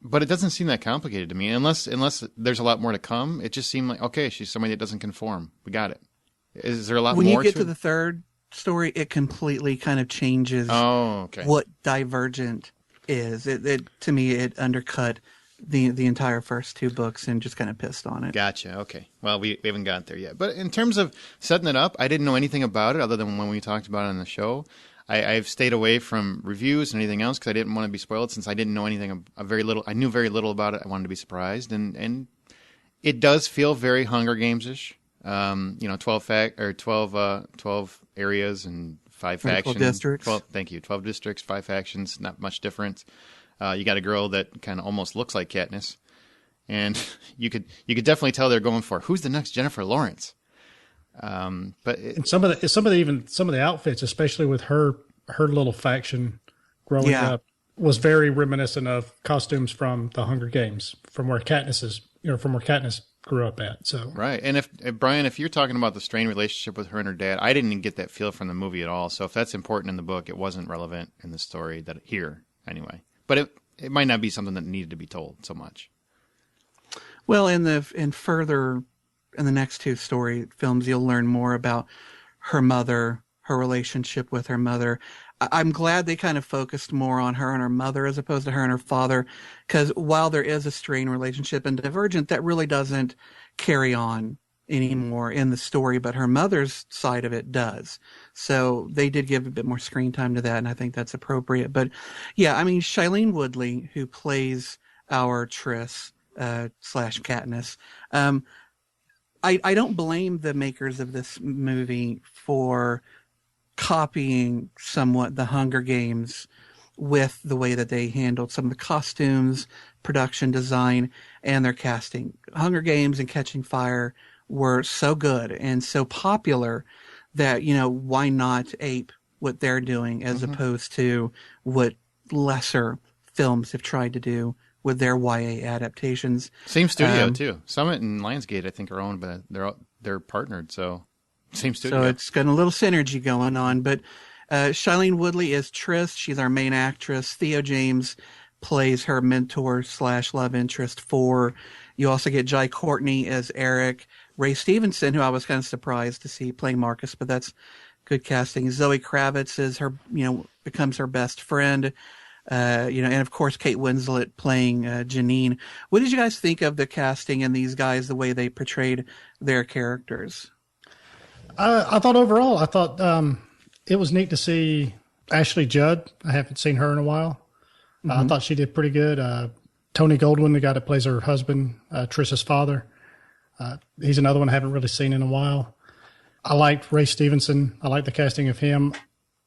But it doesn't seem that complicated to me. Unless there's a lot more to come, it just seemed like, okay, she's somebody that doesn't conform. We got it. Is there a lot more to it? When you get to the third story, it completely kind of changes what Divergent is. It to me, it undercut the entire first two books and just kind of pissed on it. Gotcha. Okay. Well, we haven't got there yet. But in terms of setting it up, I didn't know anything about it other than when we talked about it on the show. I've stayed away from reviews and anything else because I didn't want to be spoiled since I didn't know anything. I knew very little about it. I wanted to be surprised, and it does feel very Hunger Games-ish. 12 areas and 5 factions. 12 districts. 12 districts, 5 factions. Not much difference. You got a girl that kind of almost looks like Katniss, and you could definitely tell they're going for who's the next Jennifer Lawrence. But some of the outfits, especially with her little faction growing up, was very reminiscent of costumes from the Hunger Games, from where Katniss grew up at. So right, and if Brian, if you're talking about the strained relationship with her and her dad, I didn't even get that feel from the movie at all. So if that's important in the book, it wasn't relevant in the story that here anyway. But it might not be something that needed to be told so much. Well, in the next two story films, you'll learn more about her mother, her relationship with her mother. I'm glad they kind of focused more on her and her mother as opposed to her and her father, because while there is a strained relationship in Divergent, that really doesn't carry on anymore in the story, but her mother's side of it does. So they did give a bit more screen time to that, and I think that's appropriate. But yeah, I mean, Shailene Woodley, who plays our Triss / Katniss, I don't blame the makers of this movie for copying somewhat the Hunger Games with the way that they handled some of the costumes, production design, and their casting. Hunger Games and Catching Fire were so good and so popular that, why not ape what they're doing as opposed to what lesser films have tried to do with their YA adaptations. Same studio too. Summit and Lionsgate, I think, are owned, but they're partnered. So same studio. So it's got a little synergy going on. But Shailene Woodley is Triss. She's our main actress. Theo James plays her mentor / love interest for. You also get Jai Courtney as Eric. Ray Stevenson, who I was kind of surprised to see playing Marcus, but that's good casting. Zoe Kravitz is her, becomes her best friend. And of course, Kate Winslet playing Janine. What did you guys think of the casting and these guys, the way they portrayed their characters? I thought it was neat to see Ashley Judd. I haven't seen her in a while. I thought she did pretty good. Tony Goldwyn, the guy that plays her husband, Triss's father, he's another one I haven't really seen in a while. I liked Ray Stevenson. I like the casting of him.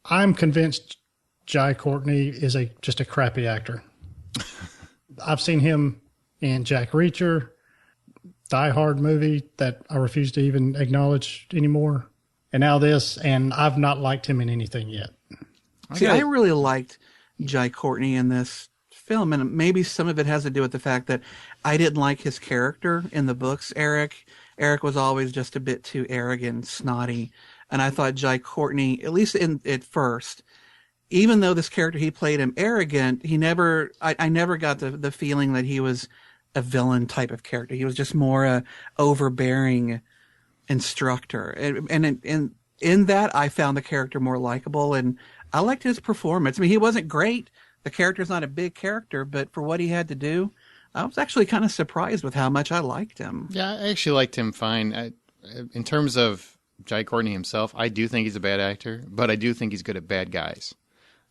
I'm convinced Jai Courtney is just a crappy actor. I've seen him in Jack Reacher, Die Hard movie that I refuse to even acknowledge anymore, and now this, and I've not liked him in anything yet. See, I really liked Jai Courtney in this film, and maybe some of it has to do with the fact that I didn't like his character in the books, Eric. Eric was always just a bit too arrogant and snotty, and I thought Jai Courtney, at least at first, even though this character he played him arrogant, I never got the feeling that he was a villain type of character. He was just more a overbearing instructor. And in that, I found the character more likable, and I liked his performance. I mean, he wasn't great. The character's not a big character, but for what he had to do, I was actually kind of surprised with how much I liked him. Yeah, I actually liked him fine. In terms of Jai Courtney himself, I do think he's a bad actor, but I do think he's good at bad guys.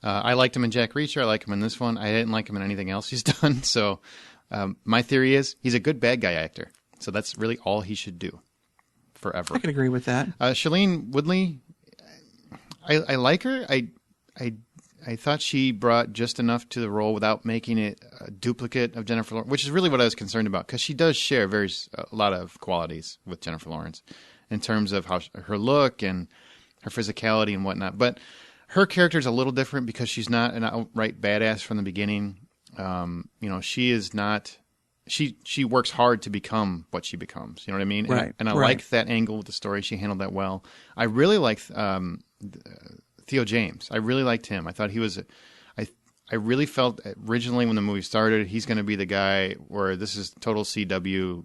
I liked him in Jack Reacher. I like him in this one. I didn't like him in anything else he's done. So my theory is he's a good bad guy actor. So that's really all he should do forever. I could agree with that. Shailene Woodley, I like her. I thought she brought just enough to the role without making it a duplicate of Jennifer Lawrence, which is really what I was concerned about, because she does share a lot of qualities with Jennifer Lawrence in terms of how her look and her physicality and whatnot. But her character is a little different because she's not an outright badass from the beginning. She is not. She works hard to become what she becomes. You know what I mean? Right. And I right. like that angle with the story. She handled that well. I really like Theo James. I really liked him. I thought he was. I really felt originally when the movie started, he's going to be the guy where this is total CW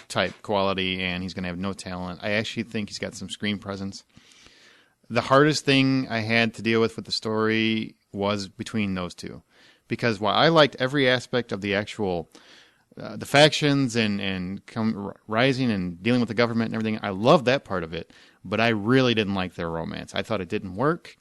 type quality, and he's going to have no talent. I actually think he's got some screen presence. The hardest thing I had to deal with the story was between those two, because while I liked every aspect of the actual the factions and rising and dealing with the government and everything, I loved that part of it, but I really didn't like their romance. I thought it didn't work,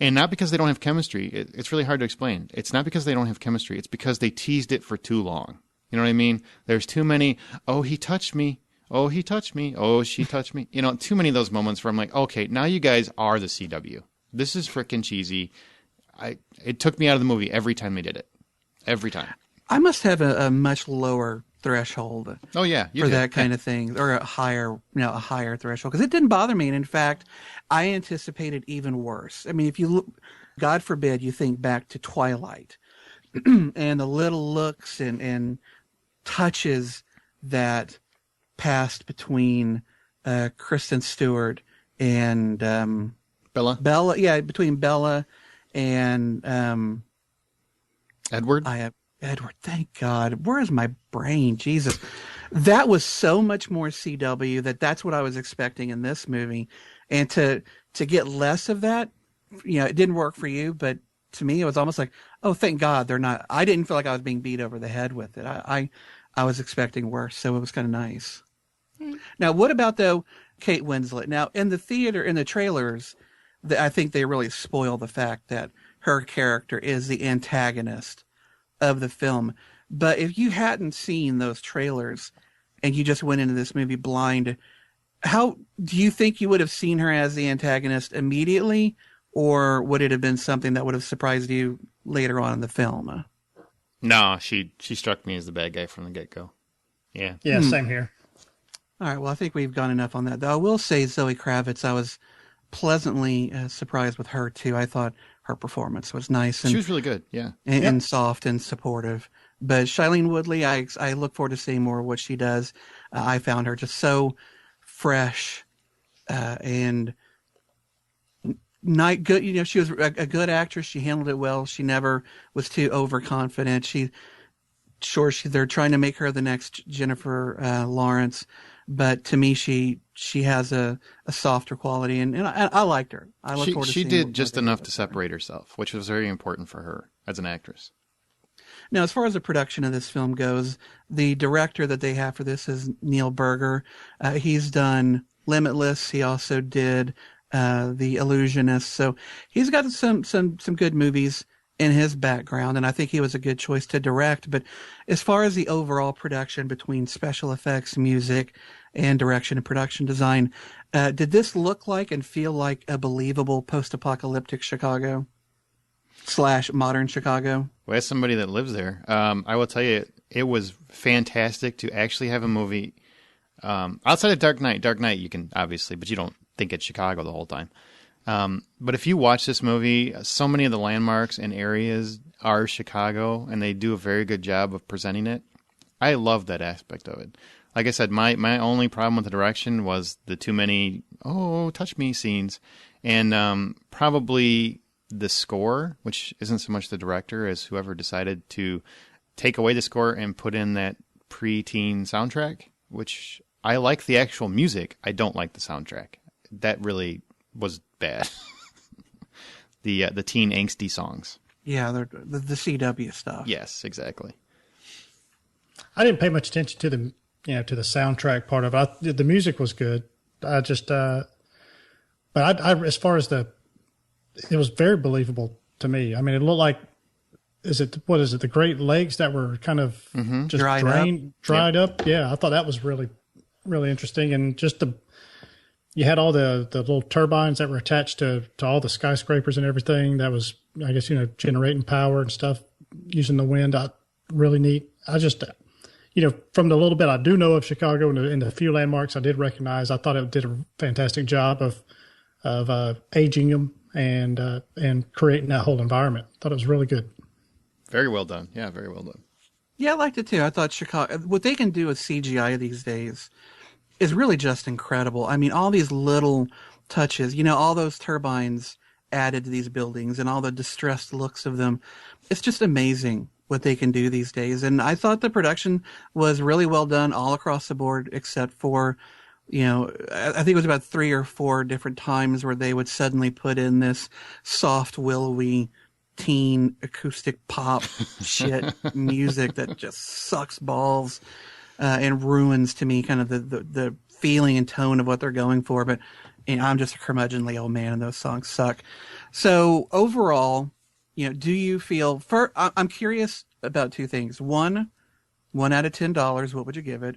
and not because they don't have chemistry. It's really hard to explain. It's not because they don't have chemistry. It's because they teased it for too long. You know what I mean? There's too many, oh, he touched me. Oh, he touched me. Oh, she touched me. Too many of those moments where I'm like, okay, now you guys are the CW. This is freaking cheesy. It took me out of the movie every time they did it. Every time. I must have a much lower threshold. Oh yeah, for that kind of thing, or a higher threshold, because it didn't bother me. And in fact, I anticipated even worse. I mean, if you look, God forbid, you think back to Twilight and the little looks and touches that passed between Kristen Stewart and Bella, yeah, between Bella and Edward. Edward, thank God. Where is my brain? Jesus. That was so much more CW that's what I was expecting in this movie. And to get less of that, it didn't work for you, but to me it was almost like, oh, thank God they're not. I didn't feel like I was being beat over the head with it. I was expecting worse, so it was kind of nice. Now, what about, though, Kate Winslet? Now, in the theater, in the trailers, I think they really spoil the fact that her character is the antagonist of the film. But if you hadn't seen those trailers and you just went into this movie blind, how do you think you would have seen her as the antagonist immediately, or would it have been something that would have surprised you later on in the film? No, she struck me as the bad guy from the get-go. Yeah. Yeah, same here. All right, well, I think we've gone enough on that. Though I will say Zoe Kravitz, I was pleasantly surprised with her, too. I thought her performance was nice. And she was really good, yeah. And soft and supportive. But Shailene Woodley, I look forward to seeing more of what she does. I found her just so fresh and not good. She was a good actress. She handled it well. She never was too overconfident. They're trying to make her the next Jennifer Lawrence. But to me, she has a softer quality, and I liked her. I look forward to seeing. She did just enough to separate herself, which was very important for her as an actress. Now, as far as the production of this film goes, the director that they have for this is Neil Berger. He's done Limitless. He also did The Illusionist. So he's got some good movies in his background, and I think he was a good choice to direct. But as far as the overall production between special effects, music, and direction and production design, did this look like and feel like a believable post-apocalyptic Chicago / modern Chicago? Well, as somebody that lives there, I will tell you, it was fantastic to actually have a movie outside of Dark Knight. Dark Knight, you can obviously, but you don't think it's Chicago the whole time. But if you watch this movie, so many of the landmarks and areas are Chicago, and they do a very good job of presenting it. I love that aspect of it. Like I said, my only problem with the direction was the too many, oh, touch me scenes. And probably the score, which isn't so much the director as whoever decided to take away the score and put in that pre-teen soundtrack, which I like the actual music. I don't like the soundtrack. That really was bad. The teen angsty songs. Yeah, the CW stuff. Yes, exactly. I didn't pay much attention to the to the soundtrack part of it. The music was good. I just But as far as it was very believable to me. I mean, it looked like, what is it, the Great Lakes that were kind of just dried up? Yeah, I thought that was really, really interesting. And just you had all the little turbines that were attached to all the skyscrapers and everything. That was, I guess, generating power and stuff using the wind. Really neat. I just, from the little bit I do know of Chicago and the few landmarks I did recognize, I thought it did a fantastic job of aging them and creating that whole environment. I thought it was really good. Very well done. Yeah, very well done. Yeah, I liked it too. I thought Chicago, what they can do with CGI these days is really just incredible. I mean, all these little touches, all those turbines added to these buildings and all the distressed looks of them. It's just amazing what they can do these days. And I thought the production was really well done all across the board, except for, I think it was about 3 or 4 different times where they would suddenly put in this soft, willowy teen acoustic pop shit music that just sucks balls and ruins to me kind of the feeling and tone of what they're going for. But I'm just a curmudgeonly old man and those songs suck. So overall, do you feel I'm curious about 2 things. One out of $10, what would you give it?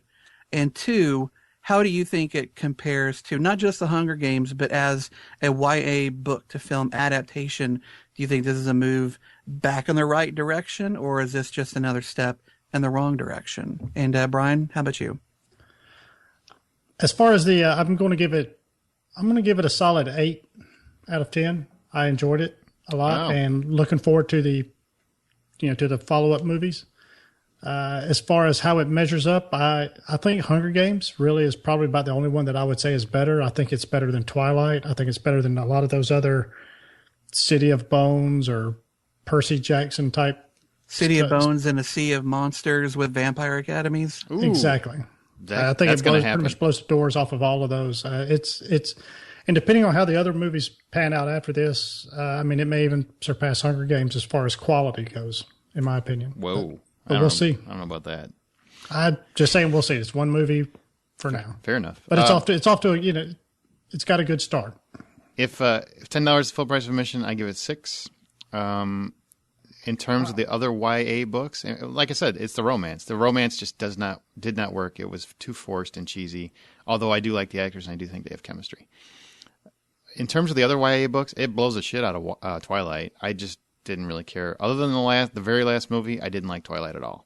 And 2, how do you think it compares to not just the Hunger Games, but as a YA book to film adaptation? Do you think this is a move back in the right direction, or is this just another step in the wrong direction? And Brian, how about you? As far as I'm going to give it a solid 8 out of 10. I enjoyed it a lot, and looking forward to the follow-up movies. As far as how it measures up, I think Hunger Games really is probably about the only one that I would say is better. I think it's better than Twilight. I think it's better than a lot of those other City of Bones or Percy Jackson type. City of Bones and a Sea of Monsters with vampire academies. Ooh, exactly. I think it pretty much blows the doors off of all of those. And depending on how the other movies pan out after this, it may even surpass Hunger Games as far as quality goes, in my opinion. Whoa. But we'll see. I don't know about that. I'm just saying we'll see. It's one movie for now. Fair enough. But it's off to it's got a good start. If $10 is full price of admission, I give it 6. In terms of the other YA books, like I said, it's the romance. The romance just did not work. It was too forced and cheesy. Although I do like the actors and I do think they have chemistry. In terms of the other YA books, it blows the shit out of Twilight. I just didn't really care. Other than the very last movie, I didn't like Twilight at all.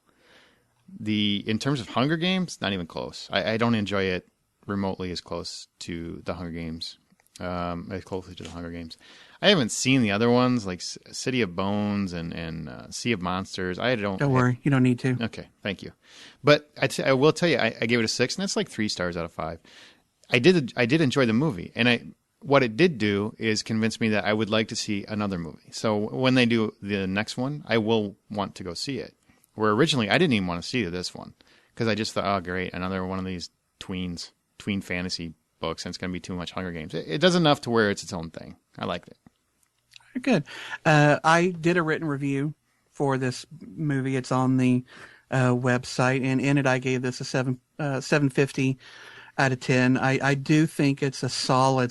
In terms of Hunger Games, not even close. I don't enjoy it remotely as close to the Hunger Games. As closely to the Hunger Games. I haven't seen the other ones like City of Bones and Sea of Monsters. Don't worry, you don't need to. Okay, thank you. But I will tell you, I gave it a 6, and that's like 3 stars out of 5. I did enjoy the movie, and what it did do is convince me that I would like to see another movie. So when they do the next one, I will want to go see it. Where originally I didn't even want to see this one because I just thought, oh great, another one of these tween fantasy books, and it's going to be too much Hunger Games. It does enough to where it's its own thing. I liked it. Good. I did a written review for this movie. It's on the website, and in it I gave this a 750 out of 10. I do think it's a solid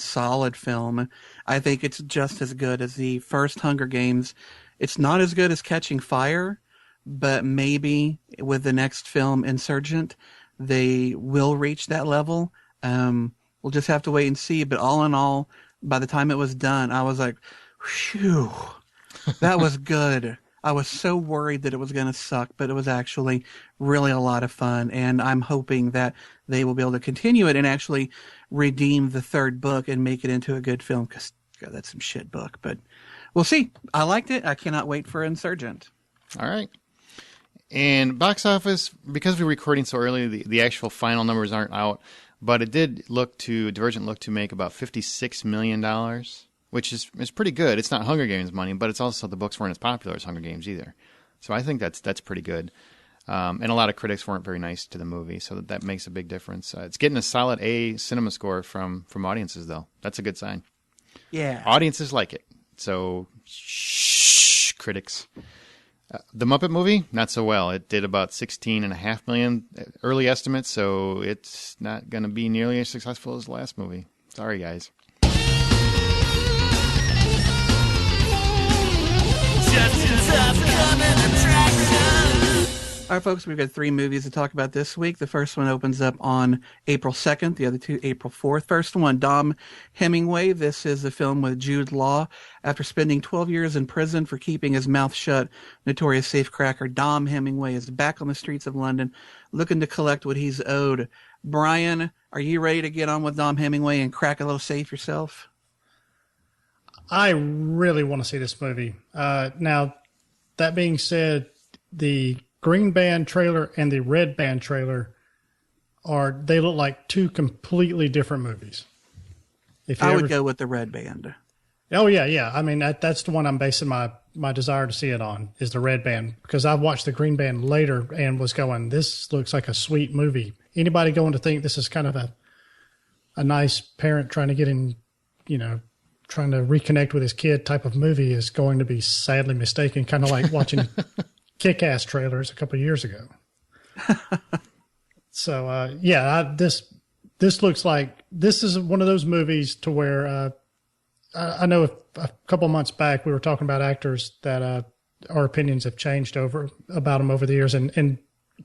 film. I think it's just as good as the first Hunger Games. It's not as good as Catching Fire, but maybe with the next film, Insurgent, they will reach that level. We'll just have to wait and see. But all in all, by the time it was done, I was like, phew, that was good. I was so worried that it was going to suck, but it was actually really a lot of fun. And I'm hoping that they will be able to continue it and actually redeem the third book and make it into a good film, because that's some shit book. But we'll see. I liked it. I cannot wait for Insurgent. All right. And box office, because we're recording so early, the actual final numbers aren't out. But it did Divergent looked to make about $56 million, which is pretty good. It's not Hunger Games money, but it's also the books weren't as popular as Hunger Games either. So I think that's pretty good. And a lot of critics weren't very nice to the movie, so that makes a big difference. It's getting a solid A cinema score from audiences, though. That's a good sign. Yeah. Audiences like it. So, shh, critics. The Muppet movie, not so well. It did about $16.5 million early estimates, so it's not going to be nearly as successful as the last movie. Sorry, guys. just an upcoming attraction. All right, folks, we've got 3 movies to talk about this week. The first one opens up on April 2nd, the other 2 April 4th. First one, Dom Hemingway. This is a film with Jude Law. After spending 12 years in prison for keeping his mouth shut, notorious safecracker Dom Hemingway is back on the streets of London looking to collect what he's owed. Brian, are you ready to get on with Dom Hemingway and crack a little safe yourself? I really want to see this movie. Now, that being said, the Green Band trailer and the Red Band trailer they look like 2 completely different movies. I would go with the Red Band. Oh yeah. I mean, that's the one I'm basing my desire to see it on, is the Red Band, because I've watched the Green Band later and was going, this looks like a sweet movie. Anybody going to think this is kind of a nice parent trying to get him, trying to reconnect with his kid type of movie is going to be sadly mistaken, kind of like watching Kick-Ass trailers a couple of years ago. So, this looks like this is one of those movies to where I know a couple months back we were talking about actors that our opinions have changed about them over the years, and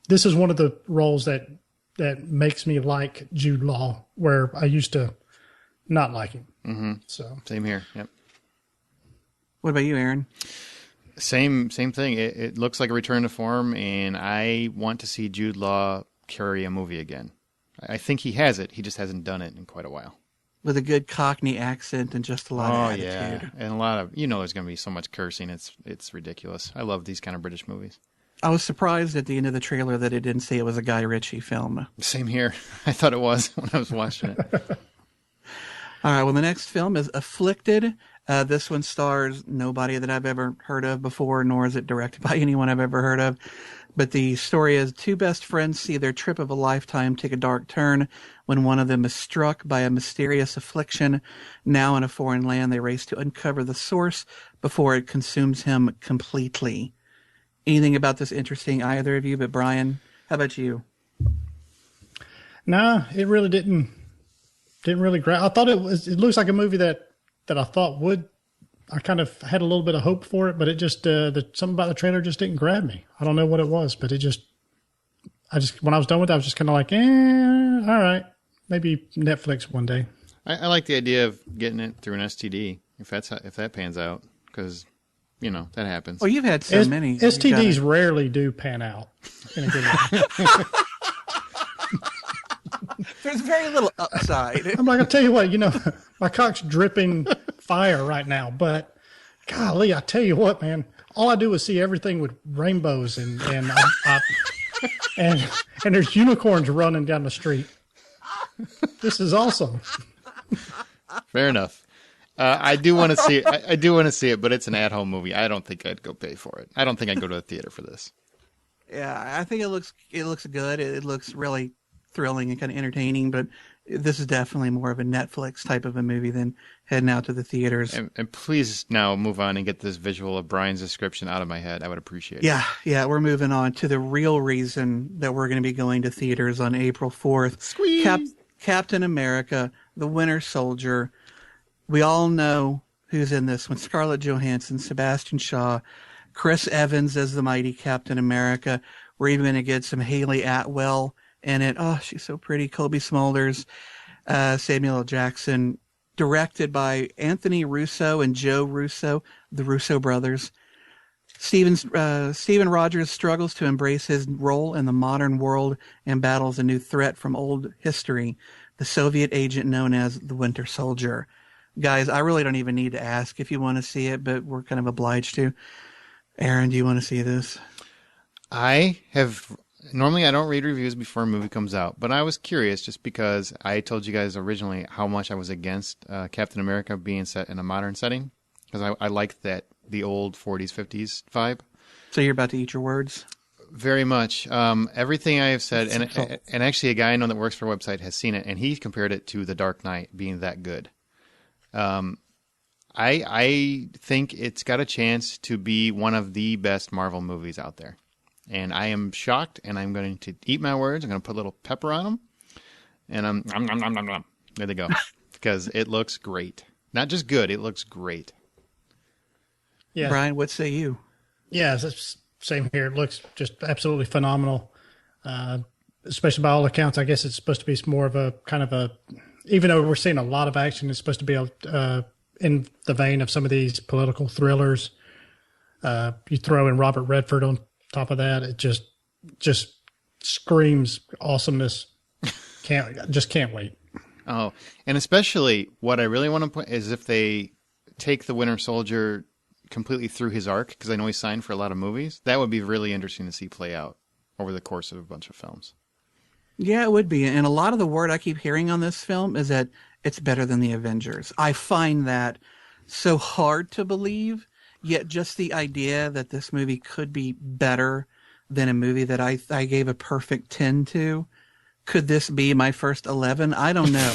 this is one of the roles that makes me like Jude Law, where I used to not like him. Mm-hmm. So same here. Yep. What about you, Aaron? Same thing. It looks like a return to form, and I want to see Jude Law carry a movie again. I think he has it. He just hasn't done it in quite a while. With a good Cockney accent and just a lot of attitude. Yeah, and a lot of there's going to be so much cursing. It's ridiculous. I love these kind of British movies. I was surprised at the end of the trailer that it didn't say it was a Guy Ritchie film. Same here. I thought it was when I was watching it. All right, well, the next film is Afflicted. This one stars nobody that I've ever heard of before, nor is it directed by anyone I've ever heard of. But the story is 2 best friends see their trip of a lifetime take a dark turn when one of them is struck by a mysterious affliction. Now in a foreign land, they race to uncover the source before it consumes him completely. Anything about this interesting, either of you? But Brian, how about you? Nah, it really didn't really grab. I thought it looks like a movie that I thought would. I kind of had a little bit of hope for it, but it just something about the trailer just didn't grab me. I don't know what it was, but I just when I was done with it, I was just kind of like, all right, maybe Netflix one day. I like the idea of getting it through an STD if that pans out, because that happens. Well, you've had so many. STDs rarely do pan out in a good way. There's very little upside. I'm like, I'll tell you what, my cock's dripping fire right now, but golly, I tell you what, man, all I do is see everything with rainbows and there's unicorns running down the street. This is awesome. Fair enough. I do want to see it. I do want to see it, but it's an at-home movie. I don't think I'd go pay for it. I don't think I'd go to the theater for this. Yeah, I think it looks good. It looks really thrilling and kind of entertaining, but this is definitely more of a Netflix type of a movie than heading out to the theaters. And please now move on and get this visual of Brian's description out of my head. I would appreciate it. Yeah, we're moving on to the real reason that we're going to be going to theaters on April 4th. Squeeze! Captain America, the Winter Soldier. We all know who's in this one. Scarlett Johansson, Sebastian Shaw, Chris Evans as the mighty Captain America. We're even going to get some Haley Atwell in it. Oh, she's so pretty. Kobe Smulders, Samuel L. Jackson, directed by Anthony Russo and Joe Russo, the Russo brothers. Steven Rogers struggles to embrace his role in the modern world and battles a new threat from old history, the Soviet agent known as the Winter Soldier. Guys, I really don't even need to ask if you want to see it, but we're kind of obliged to. Aaron, do you want to see this? Normally, I don't read reviews before a movie comes out, but I was curious just because I told you guys originally how much I was against Captain America being set in a modern setting, because I like the old 40s, 50s vibe. So you're about to eat your words? Very much. Everything I have said, and actually a guy I know that works for a website has seen it, and he compared it to The Dark Knight being that good. I think it's got a chance to be one of the best Marvel movies out there. And I am shocked, and I'm going to eat my words. I'm going to put a little pepper on them, and there they go, because it looks great. Not just good, it looks great. Yeah. Brian, what say you? Yeah, same here. It looks just absolutely phenomenal. Especially by all accounts, I guess it's supposed to be more of a kind of a, even though we're seeing a lot of action, it's supposed to be in the vein of some of these political thrillers. You throw in Robert Redford on top of that, it just screams awesomeness. Can't wait. Oh, and especially what I really want to put is if they take the Winter Soldier completely through his arc, because I know he's signed for a lot of movies, that would be really interesting to see play out over the course of a bunch of films. Yeah, it would be. And a lot of the word I keep hearing on this film is that it's better than the Avengers. I find that so hard to believe, yet just the idea that this movie could be better than a movie that I gave a perfect 10 to. Could this be my first 11? I don't know.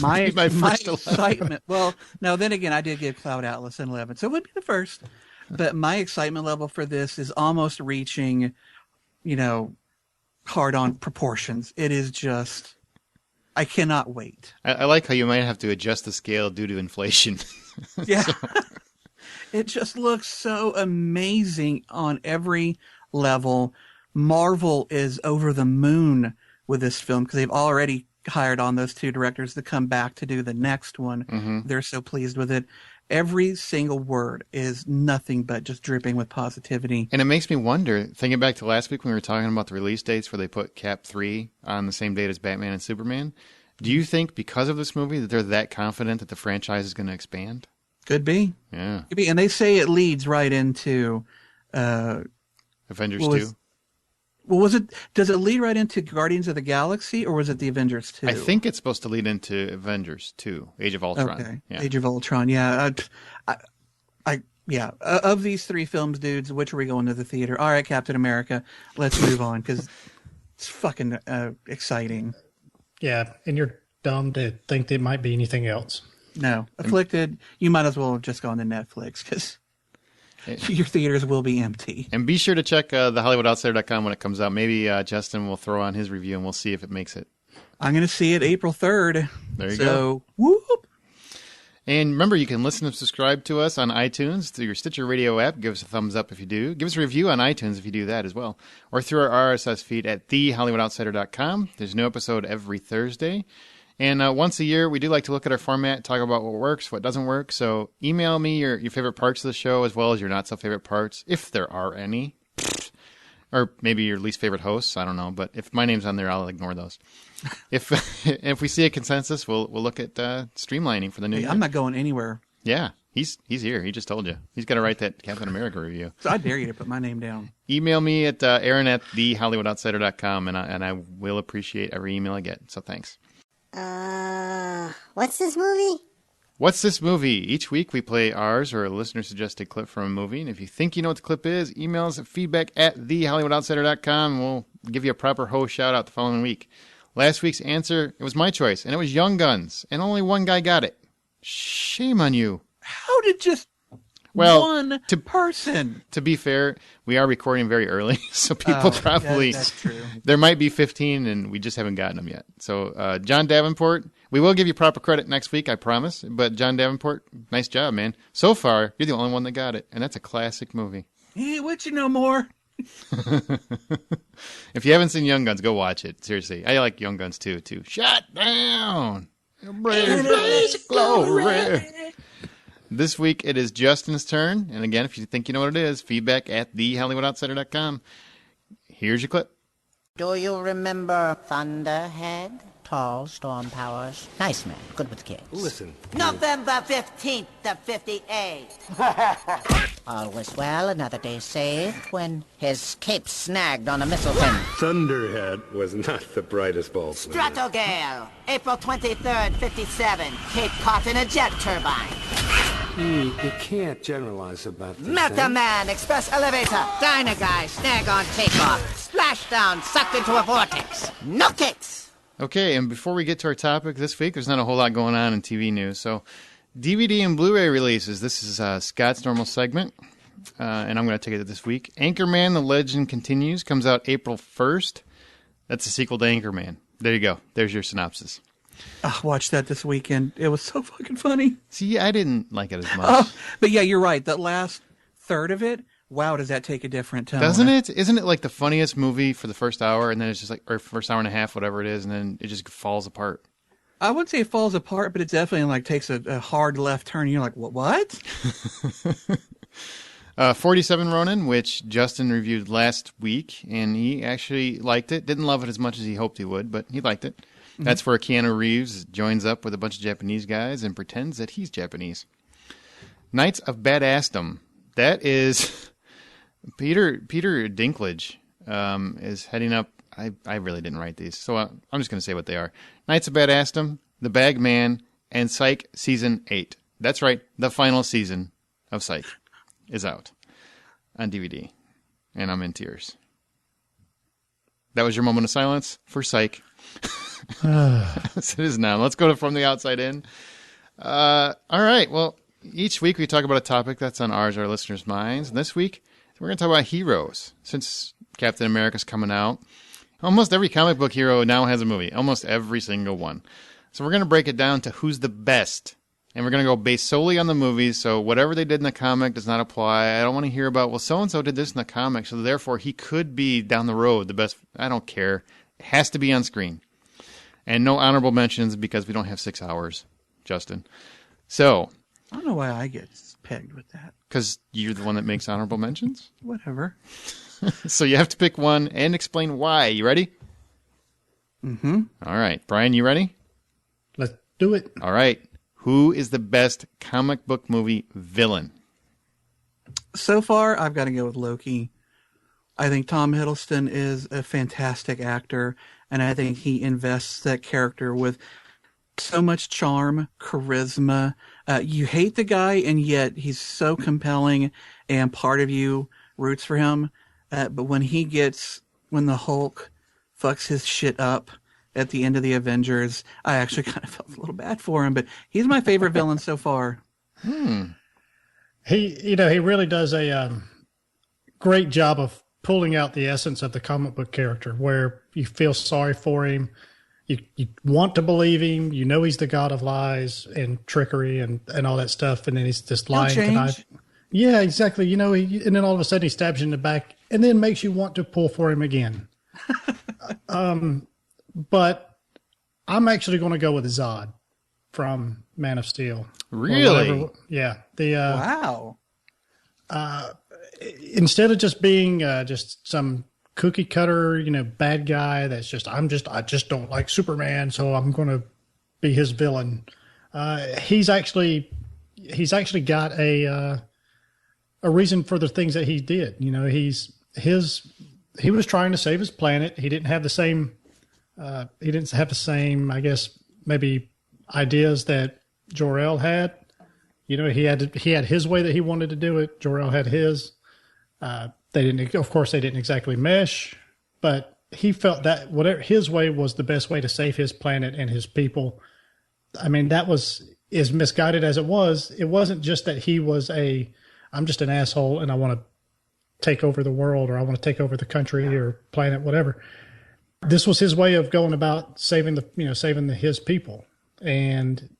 My first 11? Excitement. Well, no, then again, I did give Cloud Atlas an 11, so it would be the first. But my excitement level for this is almost reaching, hard on proportions. It is just, I cannot wait. I like how you might have to adjust the scale due to inflation. Yeah. It just looks so amazing on every level. Marvel is over the moon with this film because they've already hired on those two directors to come back to do the next one. Mm-hmm. They're so pleased with it. Every single word is nothing but just dripping with positivity. And it makes me wonder, thinking back to last week when we were talking about the release dates where they put Cap 3 on the same date as Batman and Superman, do you think because of this movie that they're that confident that the franchise is going to expand? Could be. Yeah. Could be. And they say it leads right into... Avengers 2? Well, does it lead right into Guardians of the Galaxy, or was it the Avengers 2? I think it's supposed to lead into Avengers 2, Age of Ultron. Okay, Yeah. Age of Ultron, yeah. Of these three films, dudes, which are we going to the theater? All right, Captain America, let's move on, because it's fucking exciting. Yeah, and you're dumb to think it might be anything else. No. Afflicted, you might as well have just gone to Netflix, because your theaters will be empty. And be sure to check thehollywoodoutsider.com when it comes out. Maybe Justin will throw on his review and we'll see if it makes it. I'm going to see it April 3rd. There you go. Whoop. And remember, you can listen and subscribe to us on iTunes through your Stitcher Radio app. Give us a thumbs up if you do. Give us a review on iTunes if you do that as well. Or through our RSS feed at thehollywoodoutsider.com. There's a new episode every Thursday. And once a year, we do like to look at our format, talk about what works, what doesn't work. So email me your favorite parts of the show as well as your not-so-favorite parts, if there are any. Or maybe your least favorite hosts. I don't know. But if my name's on there, I'll ignore those. If we see a consensus, we'll look at streamlining for the new year. I'm not going anywhere. Yeah, he's here. He just told you. He's got to write that Captain America review. So I dare you to put my name down. Email me at aaron@thehollywoodoutsider.com, and I will appreciate every email I get. So thanks. What's this movie? What's this movie? Each week we play ours or a listener-suggested clip from a movie. And if you think you know what the clip is, email us at feedback@thehollywoodoutsider.com, and we'll give you a proper host shout-out the following week. Last week's answer, it was my choice, and it was Young Guns, and only one guy got it. Shame on you. How did just one person? To be fair, we are recording very early, so people probably... That's true. There might be 15, and we just haven't gotten them yet. So, John Davenport, we will give you proper credit next week, I promise. But John Davenport, nice job, man. So far, you're the only one that got it, and that's a classic movie. Hey, what you know more? If you haven't seen Young Guns, go watch it. Seriously, I like Young Guns too. Shut down! Blaze glory! This week, it is Justin's turn. And again, if you think you know what it is, feedback@thehollywoodoutsider.com. Here's your clip. Do you remember Thunderhead? Tall, storm powers. Nice man. Good with kids. Listen. November 15th of 58. All was well, another day saved, when his cape snagged on a missile pin. Thunderhead was not the brightest bulb. Stratogale, April 23rd, 57. Cape caught in a jet turbine. You can't generalize about this. Meltaman, express elevator. Dyna-guy, snag on takeoff. Splashdown, sucked into a vortex. No kicks. Okay, and before we get to our topic this week, there's not a whole lot going on in TV news. So, DVD and Blu-ray releases. This is Scott's normal segment, and I'm going to take it this week. Anchorman: The Legend Continues comes out April 1st. That's a sequel to Anchorman. There you go. There's your synopsis. I watched that this weekend. It was so fucking funny. See, I didn't like it as much. But yeah, you're right. That last third of it, wow, does that take a different tone? Doesn't it? Isn't it like the funniest movie for the first hour, and then it's just like, or first hour and a half, whatever it is, and then it just falls apart? I wouldn't say it falls apart, but it definitely like takes a hard left turn. You're like, what? 47 Ronin, which Justin reviewed last week, and he actually liked it. Didn't love it as much as he hoped he would, but he liked it. Mm-hmm. That's where Keanu Reeves joins up with a bunch of Japanese guys and pretends that he's Japanese. Knights of Badassdom. That is Peter Dinklage is heading up. I really didn't write these, so I'm just going to say what they are. Knights of Badassdom, The Bag Man, and Psych Season 8. That's right, the final season of Psych is out on DVD, and I'm in tears. That was your moment of silence for Psych. Yes, it is now. Let's go to From the Outside In. All right, well, each week we talk about a topic that's on our listeners' minds, and this week we're going to talk about heroes. Since Captain America's coming out, almost every comic book hero now has a movie, almost every single one. So we're going to break it down to who's the best. And we're going to go based solely on the movies, so whatever they did in the comic does not apply. I don't want to hear about, well, so-and-so did this in the comic, so therefore he could be down the road the best. I don't care. It has to be on screen. And no honorable mentions because we don't have 6 hours, Justin. So. I don't know why I get pegged with that. Because you're the one that makes honorable mentions? Whatever. So you have to pick one and explain why. You ready? Mm-hmm. All right. Brian, you ready? Let's do it. All right. Who is the best comic book movie villain? So far, I've got to go with Loki. I think Tom Hiddleston is a fantastic actor, and I think he invests that character with so much charm, charisma. You hate the guy, and yet he's so compelling, and part of you roots for him. But when the Hulk fucks his shit up at the end of the Avengers, I actually kind of felt a little bad for him, but he's my favorite villain so far. He really does a great job of pulling out the essence of the comic book character, where you feel sorry for him, you want to believe him, you know he's the god of lies and trickery and all that stuff, and then he's just lying tonight. Yeah, exactly. And then all of a sudden he stabs you in the back, and then makes you want to pull for him again. But I'm actually going to go with Zod from Man of Steel. Really? Yeah. Wow. Instead of just being just some cookie cutter, bad guy that's I just don't like Superman, so I'm going to be his villain. He's actually got a reason for the things that he did. He was trying to save his planet. He didn't have the same. I guess, maybe ideas that Jor-El had. He had his way that he wanted to do it. Jor-El had his. They didn't exactly mesh, but he felt that whatever his way was the best way to save his planet and his people. I mean, that was as misguided as it was. It wasn't just that he was I'm just an asshole and I want to take over the world, or I want to take over the country or planet, whatever. This was his way of going about saving his people. And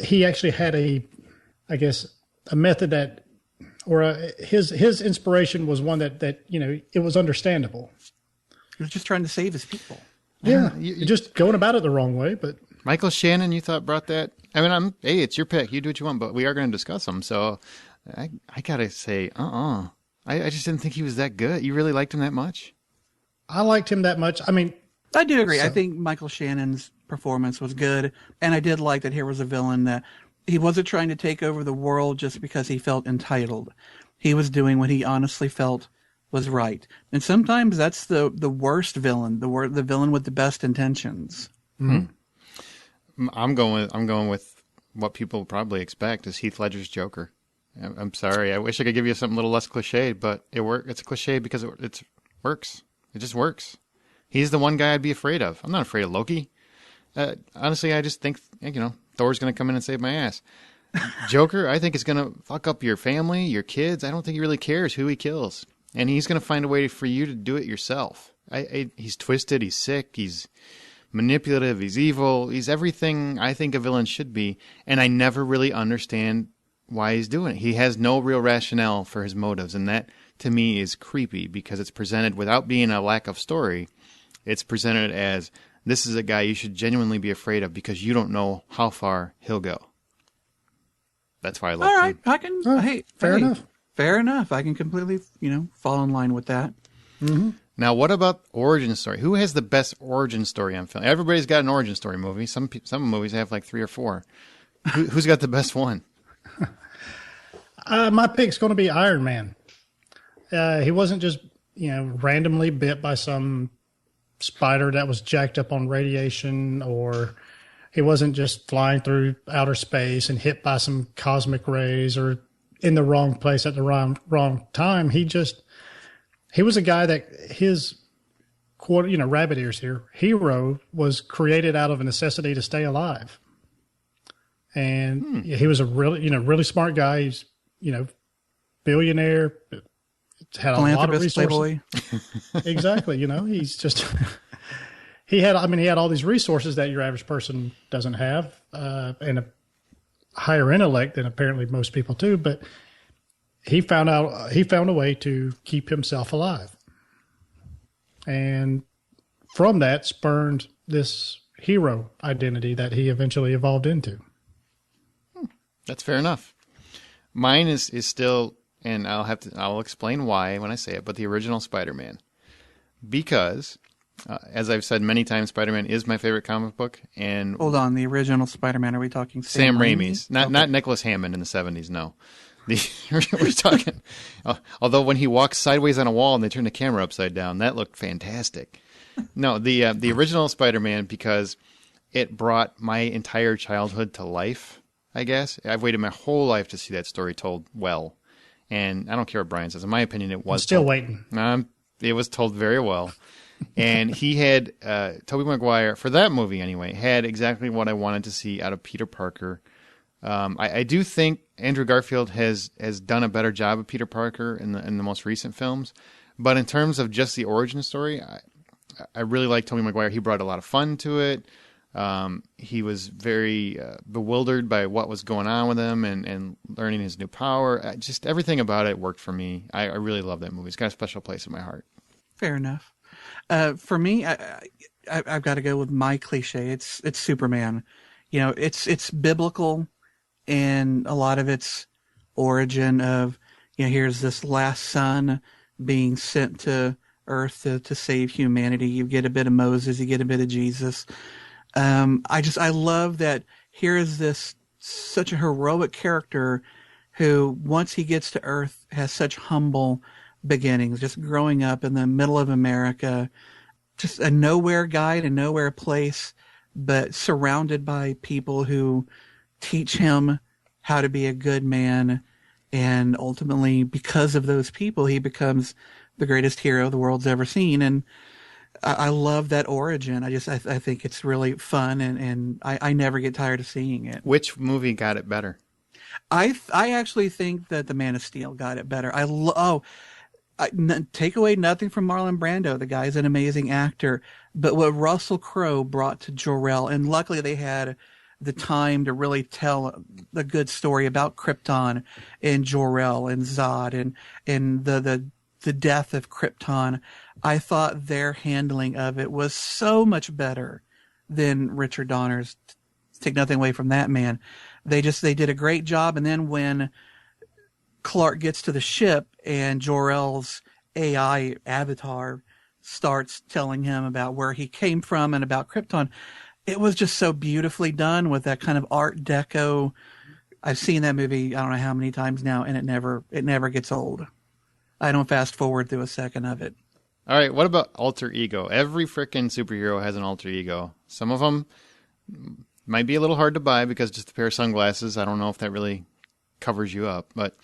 he actually had a method that, his inspiration was one that it was understandable. He was just trying to save his people. Yeah, you're just going about it the wrong way. But Michael Shannon, you thought brought that? I mean, hey, it's your pick. You do what you want, but we are going to discuss them. So I gotta say, I just didn't think he was that good. You really liked him that much? I liked him that much. I mean, I do agree. I think Michael Shannon's performance was good, and I did like that here was a villain that he wasn't trying to take over the world just because he felt entitled. He was doing what he honestly felt was right. And sometimes that's the worst villain, the villain with the best intentions. Mm-hmm. I'm going with what people probably expect is Heath Ledger's Joker. I'm sorry. I wish I could give you something a little less cliche, but it's a cliche because it works. It just works. He's the one guy I'd be afraid of. I'm not afraid of Loki. Honestly, I just think, Thor's going to come in and save my ass. Joker, I think, is going to fuck up your family, your kids. I don't think he really cares who he kills. And he's going to find a way for you to do it yourself. He's twisted. He's sick. He's manipulative. He's evil. He's everything I think a villain should be. And I never really understand why he's doing it. He has no real rationale for his motives. And that, to me, is creepy because it's presented without being a lack of story. It's presented as, this is a guy you should genuinely be afraid of because you don't know how far he'll go. That's why I love him. All right, I can. Fair enough. Fair enough. I can completely, fall in line with that. Mm-hmm. Now, what about origin story? Who has the best origin story on film? Everybody's got an origin story movie. Some movies have like 3 or 4. Who's got the best one? My pick's going to be Iron Man. He wasn't just, randomly bit by some spider that was jacked up on radiation, or he wasn't just flying through outer space and hit by some cosmic rays or in the wrong place at the wrong time. He was a guy that his rabbit ears here, HerO was created out of a necessity to stay alive. And he was a really smart guy. He's, billionaire, had a lot of resources. Playboy. Exactly. He's just, he had all these resources that your average person doesn't have, and a higher intellect than apparently most people do. But he found a way to keep himself alive. And from that spurned this HerO identity that he eventually evolved into. That's fair enough. Mine is still, and I'll explain why when I say it, but the original Spider-Man. Because, as I've said many times, Spider-Man is my favorite comic book. And hold on, the original Spider-Man, are we talking Sam Raimi's? Not Nicholas Hammond in the 70s, no. We're talking, although when he walks sideways on a wall and they turn the camera upside down, that looked fantastic. No, the original Spider-Man, because it brought my entire childhood to life, I guess. I've waited my whole life to see that story told well. And I don't care what Brian says. In my opinion, it was still waiting. It was told very well. And he had, Tobey Maguire, for that movie anyway, had exactly what I wanted to see out of Peter Parker. I do think Andrew Garfield has done a better job of Peter Parker in the most recent films. But in terms of just the origin story, I really like Tobey Maguire. He brought a lot of fun to it. He was very bewildered by what was going on with him and learning his new power. Just everything about it worked for me. I really love that movie. It's got a special place in my heart. Fair enough. For me, I've got to go with my cliche. It's Superman. It's biblical, and a lot of its origin of, here's this last son being sent to Earth to save humanity. You get a bit of Moses, you get a bit of Jesus. I love that here is this such a heroic character who, once he gets to Earth, has such humble beginnings, just growing up in the middle of America, just a nowhere guy in a nowhere place, but surrounded by people who teach him how to be a good man. And ultimately, because of those people, he becomes the greatest hero the world's ever seen. And I love that origin. I think it's really fun, and I never get tired of seeing it. Which movie got it better? I actually think that The Man of Steel got it better. Take away nothing from Marlon Brando. The guy's an amazing actor. But what Russell Crowe brought to Jor-El, and luckily they had the time to really tell the good story about Krypton and Jor-El and Zod and the death of Krypton. I thought their handling of it was so much better than Richard Donner's. Take nothing away from that man. They did a great job. And then when Clark gets to the ship and Jor-El's AI avatar starts telling him about where he came from and about Krypton, it was just so beautifully done with that kind of Art Deco. I've seen that movie I don't know how many times now, and it never gets old. I don't fast forward through a second of it. All right, what about alter ego? Every frickin' superhero has an alter ego. Some of them might be a little hard to buy because just a pair of sunglasses, I don't know if that really covers you up. But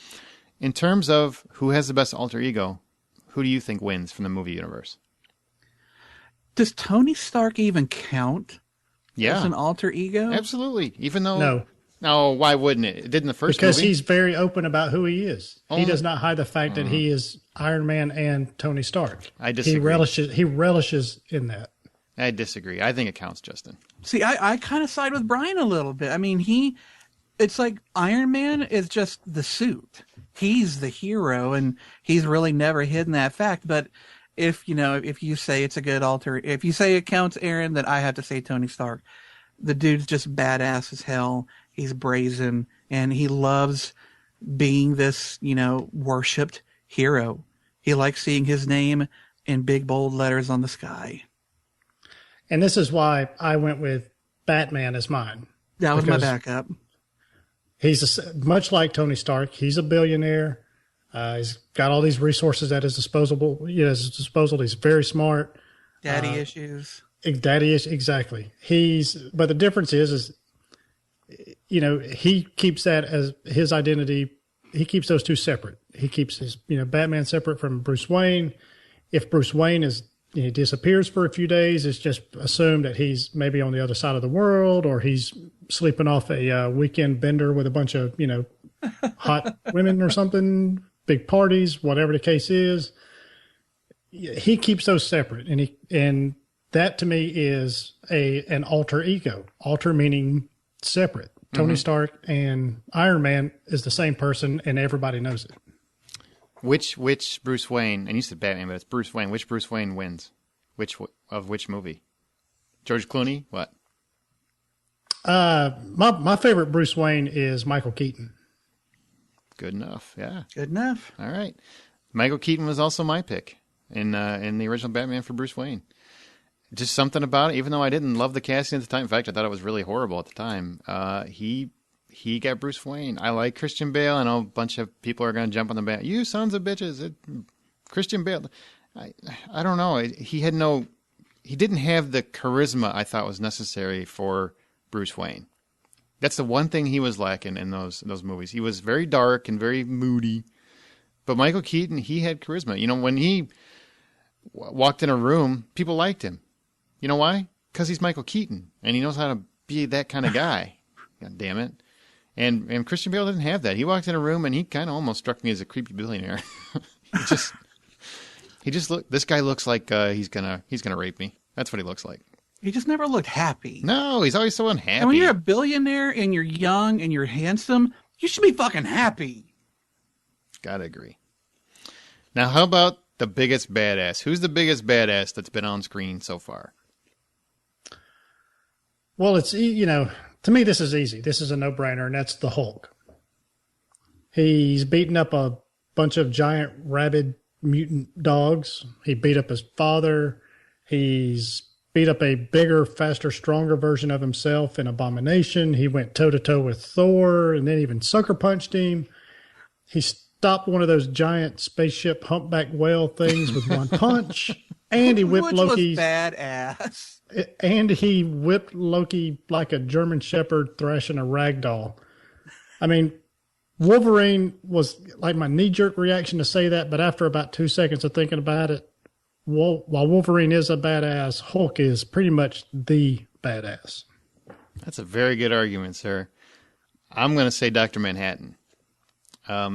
in terms of who has the best alter ego, who do you think wins from the movie universe? Does Tony Stark even count as an alter ego? Absolutely. Even though... No, why wouldn't it? It did in the first because movie. He's very open about who he is. He does not hide the fact that he is Iron Man and Tony Stark. I disagree. He relishes in that. I disagree. I think it counts, Justin. See, I kind of side with Brian a little bit. I mean, it's like Iron Man is just the suit. He's the hero, and he's really never hidden that fact. But if you say it's a good if you say it counts, Aaron, then I have to say Tony Stark. The dude's just badass as hell. He's brazen, and he loves being this, worshipped hero. He likes seeing his name in big bold letters on the sky. And this is why I went with Batman as mine. That was my backup. He's much like Tony Stark. He's a billionaire. He's got all these resources at his disposal. He's very smart. Daddy issues. Exactly. But the difference is, he keeps that as his identity. He keeps those two separate. He keeps his, Batman separate from Bruce Wayne. If Bruce Wayne disappears for a few days, it's just assumed that he's maybe on the other side of the world, or he's sleeping off a weekend bender with a bunch of, hot women or something, big parties, whatever the case is. He keeps those separate, and that to me is an alter ego. Alter meaning separate. Tony Stark and Iron Man is the same person, and everybody knows it. Which Bruce Wayne, and you said Batman, but it's Bruce Wayne. Which Bruce Wayne wins? Which movie? George Clooney? What? My favorite Bruce Wayne is Michael Keaton. Good enough. Yeah. Good enough. All right. Michael Keaton was also my pick in the original Batman for Bruce Wayne. Just something about it, even though I didn't love the casting at the time. In fact, I thought it was really horrible at the time. He got Bruce Wayne. I like Christian Bale. I know a bunch of people are going to jump on the back. You sons of bitches. Christian Bale. I don't know. He didn't have the charisma I thought was necessary for Bruce Wayne. That's the one thing he was lacking in those movies. He was very dark and very moody. But Michael Keaton, he had charisma. When he walked in a room, people liked him. You know why? Because he's Michael Keaton, and he knows how to be that kind of guy. God damn it. And Christian Bale didn't have that. He walked in a room, and he kind of almost struck me as a creepy billionaire. This guy looks like he's gonna rape me. That's what he looks like. He just never looked happy. No, he's always so unhappy. And when you're a billionaire and you're young and you're handsome, you should be fucking happy. Gotta agree. Now, how about the biggest badass? Who's the biggest badass that's been on screen so far? Well, it's, to me, this is easy. This is a no-brainer, and that's the Hulk. He's beaten up a bunch of giant rabid mutant dogs. He beat up his father. He's beat up a bigger, faster, stronger version of himself in Abomination. He went toe-to-toe with Thor and then even sucker punched him. He stopped one of those giant spaceship humpback whale things with one punch. And he whipped Loki. Which was badass. And he whipped Loki like a German Shepherd thrashing a rag doll. I mean, Wolverine was like my knee-jerk reaction to say that, but after about 2 seconds of thinking about it, while Wolverine is a badass, Hulk is pretty much the badass. That's a very good argument, sir. I'm going to say Dr. Manhattan.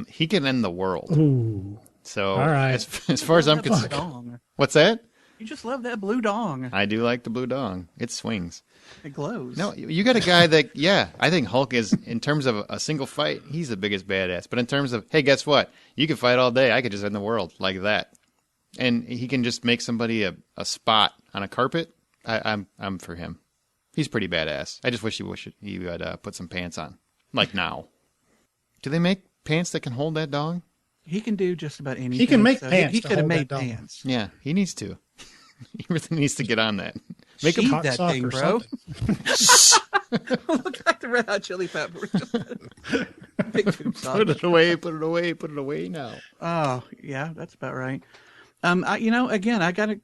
He can end the world. Ooh. So, all right. as far as I'm concerned. What's that? You just love that blue dong. I do like the blue dong. It swings. It glows. No, you got a guy that, I think Hulk is, in terms of a single fight, he's the biggest badass. But in terms of, hey, guess what? You can fight all day. I could just end the world like that. And he can just make somebody a spot on a carpet. I'm for him. He's pretty badass. I just wish he would put some pants on. Like now. Do they make pants that can hold that dog? He can do just about anything. He can make pants. He could have made pants. Yeah, he needs to. He really needs to get on that. Make him that thing, bro. Look like the Red Hot Chili Peppers. Big tube sock. Put it away now. Oh, yeah, that's about right. Again, I gotta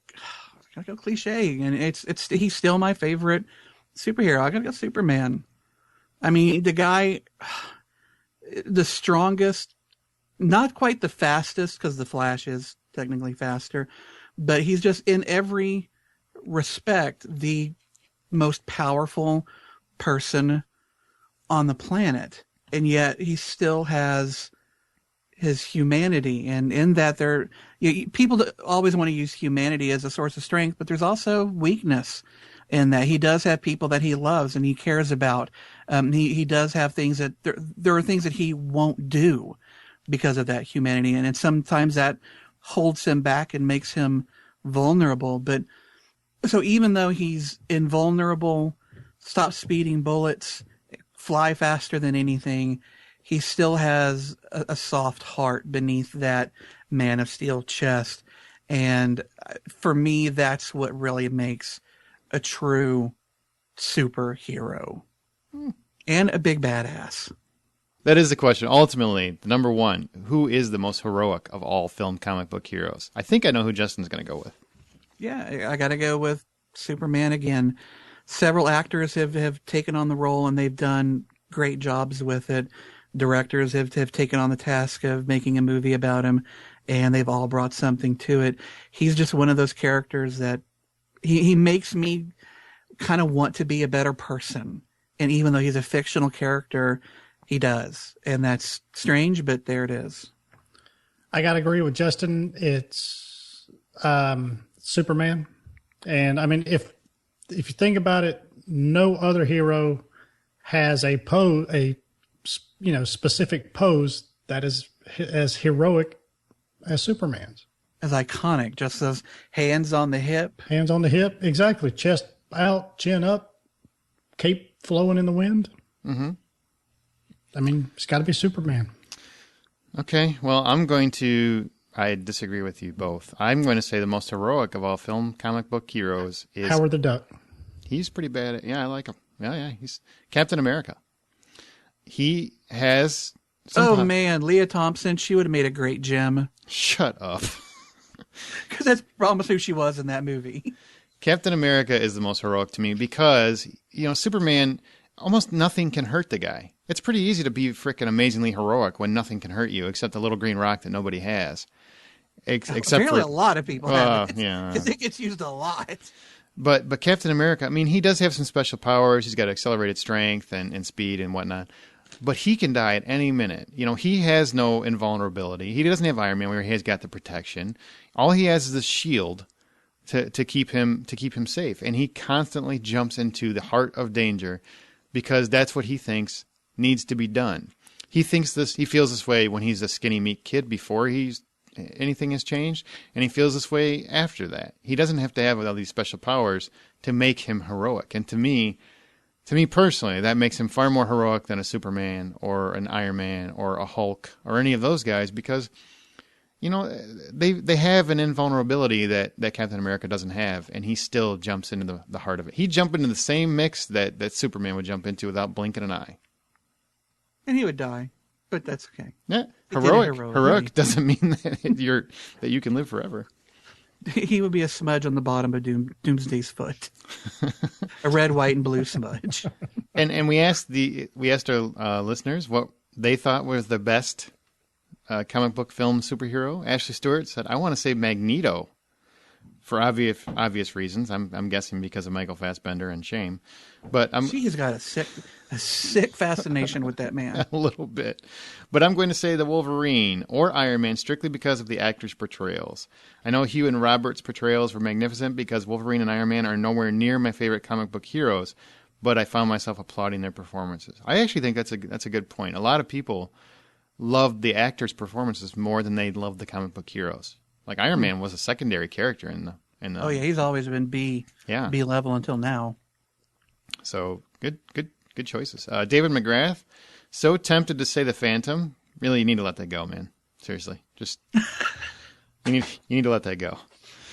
go cliche, and he's still my favorite superhero. I gotta go Superman. I mean, the guy, the strongest, not quite the fastest, because the Flash is technically faster, but he's just in every respect the most powerful person on the planet, and yet he still has his humanity, and in that people always want to use humanity as a source of strength, but there's also weakness in that he does have people that he loves and he cares about. He does have things that there are things that he won't do because of that humanity, and sometimes that holds him back and makes him vulnerable. But so even though he's invulnerable, stop speeding bullets, fly faster than anything, he still has a soft heart beneath that Man of Steel chest. And for me, that's what really makes a true superhero. And a big badass. That is the question. Ultimately, the number one, who is the most heroic of all film comic book heroes? I think I know who Justin's going to go with. Yeah, I got to go with Superman again. Several actors have taken on the role, and they've done great jobs with it. Directors have taken on the task of making a movie about him, and they've all brought something to it. He's just one of those characters that he makes me kind of want to be a better person. And even though he's a fictional character, he does. And that's strange, but there it is. I got to agree with Justin. It's Superman. And I mean, if you think about it, no other hero has a specific pose that is as heroic as Superman's. As iconic, just those hands on the hip. Hands on the hip, exactly. Chest out, chin up, cape flowing in the wind. Mm-hmm. I mean, it's got to be Superman. Okay, well, I disagree with you both. I'm going to say the most heroic of all film comic book heroes is Howard the Duck. He's pretty bad. I like him. Yeah, he's Captain America. He has... man, Leah Thompson, she would have made a great Gem. Shut up. Because that's almost who she was in that movie. Captain America is the most heroic to me because, Superman, almost nothing can hurt the guy. It's pretty easy to be freaking amazingly heroic when nothing can hurt you except the little green rock that nobody has. Apparently a lot of people have it. Yeah. Because it gets used a lot. But Captain America, I mean, he does have some special powers. He's got accelerated strength and speed and whatnot. But he can die at any minute. He has no invulnerability. He doesn't have Iron Man where he has got the protection. All he has is a shield to keep him safe. And he constantly jumps into the heart of danger because that's what he thinks needs to be done. He feels this way when he's a skinny meek kid before anything has changed, and he feels this way after that. He doesn't have to have all these special powers to make him heroic. And to me personally, that makes him far more heroic than a Superman or an Iron Man or a Hulk or any of those guys because, they have an invulnerability that Captain America doesn't have, and he still jumps into the heart of it. He'd jump into the same mix that Superman would jump into without blinking an eye. And he would die, but that's okay. Yeah, heroic doesn't mean that you can live forever. He would be a smudge on the bottom of Doomsday's foot, a red, white, and blue smudge. And we asked our listeners what they thought was the best comic book film superhero. Ashley Stewart said, "I want to say Magneto." For obvious reasons, I'm guessing because of Michael Fassbender and shame, but she's got a sick fascination with that man. A little bit, but I'm going to say the Wolverine or Iron Man strictly because of the actors' portrayals. I know Hugh and Robert's portrayals were magnificent because Wolverine and Iron Man are nowhere near my favorite comic book heroes, but I found myself applauding their performances. I actually think that's a good point. A lot of people loved the actors' performances more than they loved the comic book heroes. Like Iron Man was a secondary character in the. Oh yeah, he's always been B level until now. So good choices. David McGrath, so tempted to say the Phantom. Really, you need to let that go, man. Seriously, just you need to let that go.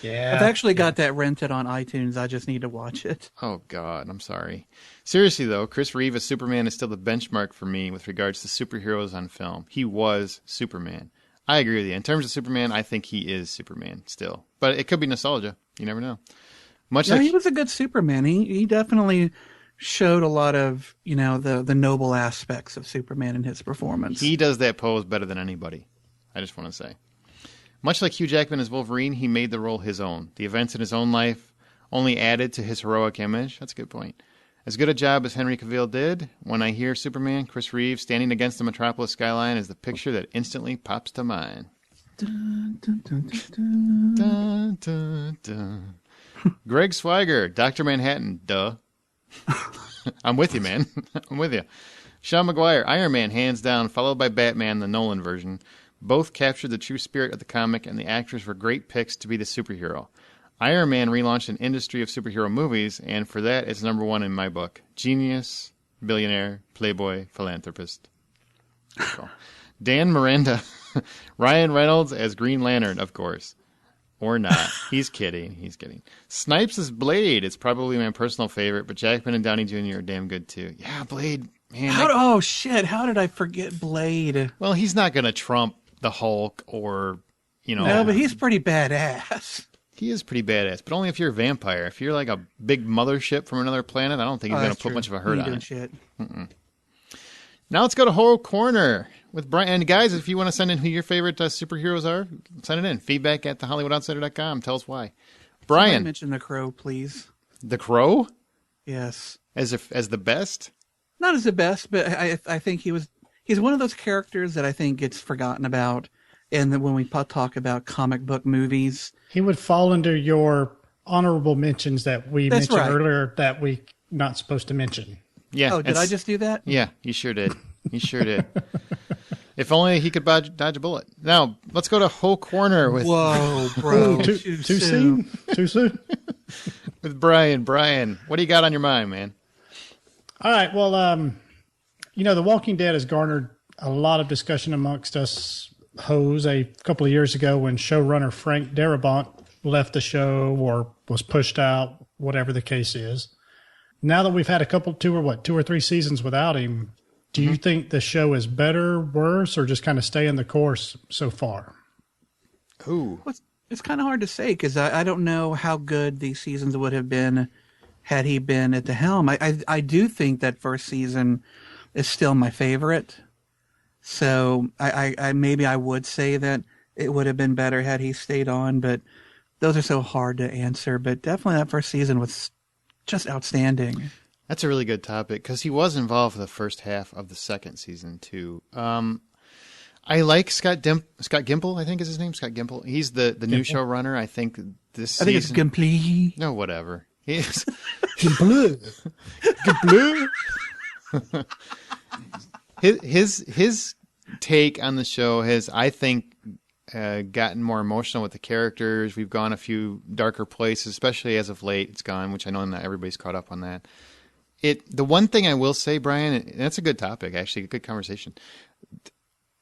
Yeah, I've actually got that rented on iTunes. I just need to watch it. Oh God, I'm sorry. Seriously though, Chris Reeve as Superman is still the benchmark for me with regards to superheroes on film. He was Superman. I agree with you. In terms of Superman, I think he is Superman still. But it could be nostalgia. You never know. He was a good Superman. He definitely showed a lot of, the noble aspects of Superman in his performance. He does that pose better than anybody. I just want to say. Much like Hugh Jackman as Wolverine, he made the role his own. The events in his own life only added to his heroic image. That's a good point. As good a job as Henry Cavill did, when I hear Superman, Chris Reeves standing against the Metropolis skyline is the picture that instantly pops to mind. Dun, dun, dun, dun, dun. Dun, dun, dun. Greg Swiger, Dr. Manhattan, duh. I'm with you, man. I'm with you. Sean McGuire, Iron Man, hands down, followed by Batman, the Nolan version. Both captured the true spirit of the comic, and the actors were great picks to be the superhero. Iron Man relaunched an industry of superhero movies, and for that, it's number one in my book. Genius, billionaire, playboy, philanthropist. Cool. Dan Miranda, Ryan Reynolds as Green Lantern, of course. Or not. He's kidding. He's kidding. Snipes as Blade. It's probably my personal favorite, but Jackman and Downey Jr. are damn good, too. Yeah, Blade. Man, Oh, shit. How did I forget Blade? well, he's not going to trump the Hulk or, No, but he's pretty badass. He is pretty badass, but only if you're a vampire. If you're like a big mothership from another planet, I don't think he's going to put much of a hurt on it. Shit. Now let's go to HerO Corner with Brian. And guys, if you want to send in who your favorite superheroes are, send it in. Feedback at thehollywoodoutsiders.com. Tell us why. Brian. Somebody mention the Crow, please. The Crow? Yes. As the best? Not as the best, but I think he's one of those characters that I think gets forgotten about. And then when we talk about comic book movies, He would fall under your honorable mentions that we mentioned earlier that we not supposed to mention. Yeah. Oh, did I just do that? Yeah, you sure did. You sure did. If only he could dodge a bullet. Now, let's go to HerO Corner with... Whoa, bro. Too soon? Too soon? with Brian. Brian, what do you got on your mind, man? All right. Well, The Walking Dead has garnered a lot of discussion amongst us hoes a couple of years ago when showrunner Frank Darabont left the show or was pushed out, whatever the case is. Now that we've had two or three seasons without him, do you think the show is better, worse, or just kind of staying the course so far? Ooh. Well, it's kind of hard to say because I don't know how good these seasons would have been had he been at the helm. I do think that first season is still my favorite. So I maybe I would say that it would have been better had he stayed on, but those are so hard to answer. But definitely that first season was just outstanding. That's a really good topic because he was involved for the first half of the second season too. I like Scott Gimple, I think is his name. Scott Gimple. He's the new showrunner. I think this season. I think it's Gimple. No, whatever. He's Gimple. Gimple. His take on the show has, I think, gotten more emotional with the characters. We've gone a few darker places, especially as of late. It's gone, which I know not everybody's caught up on that. The one thing I will say, Brian, and that's a good topic, actually, a good conversation.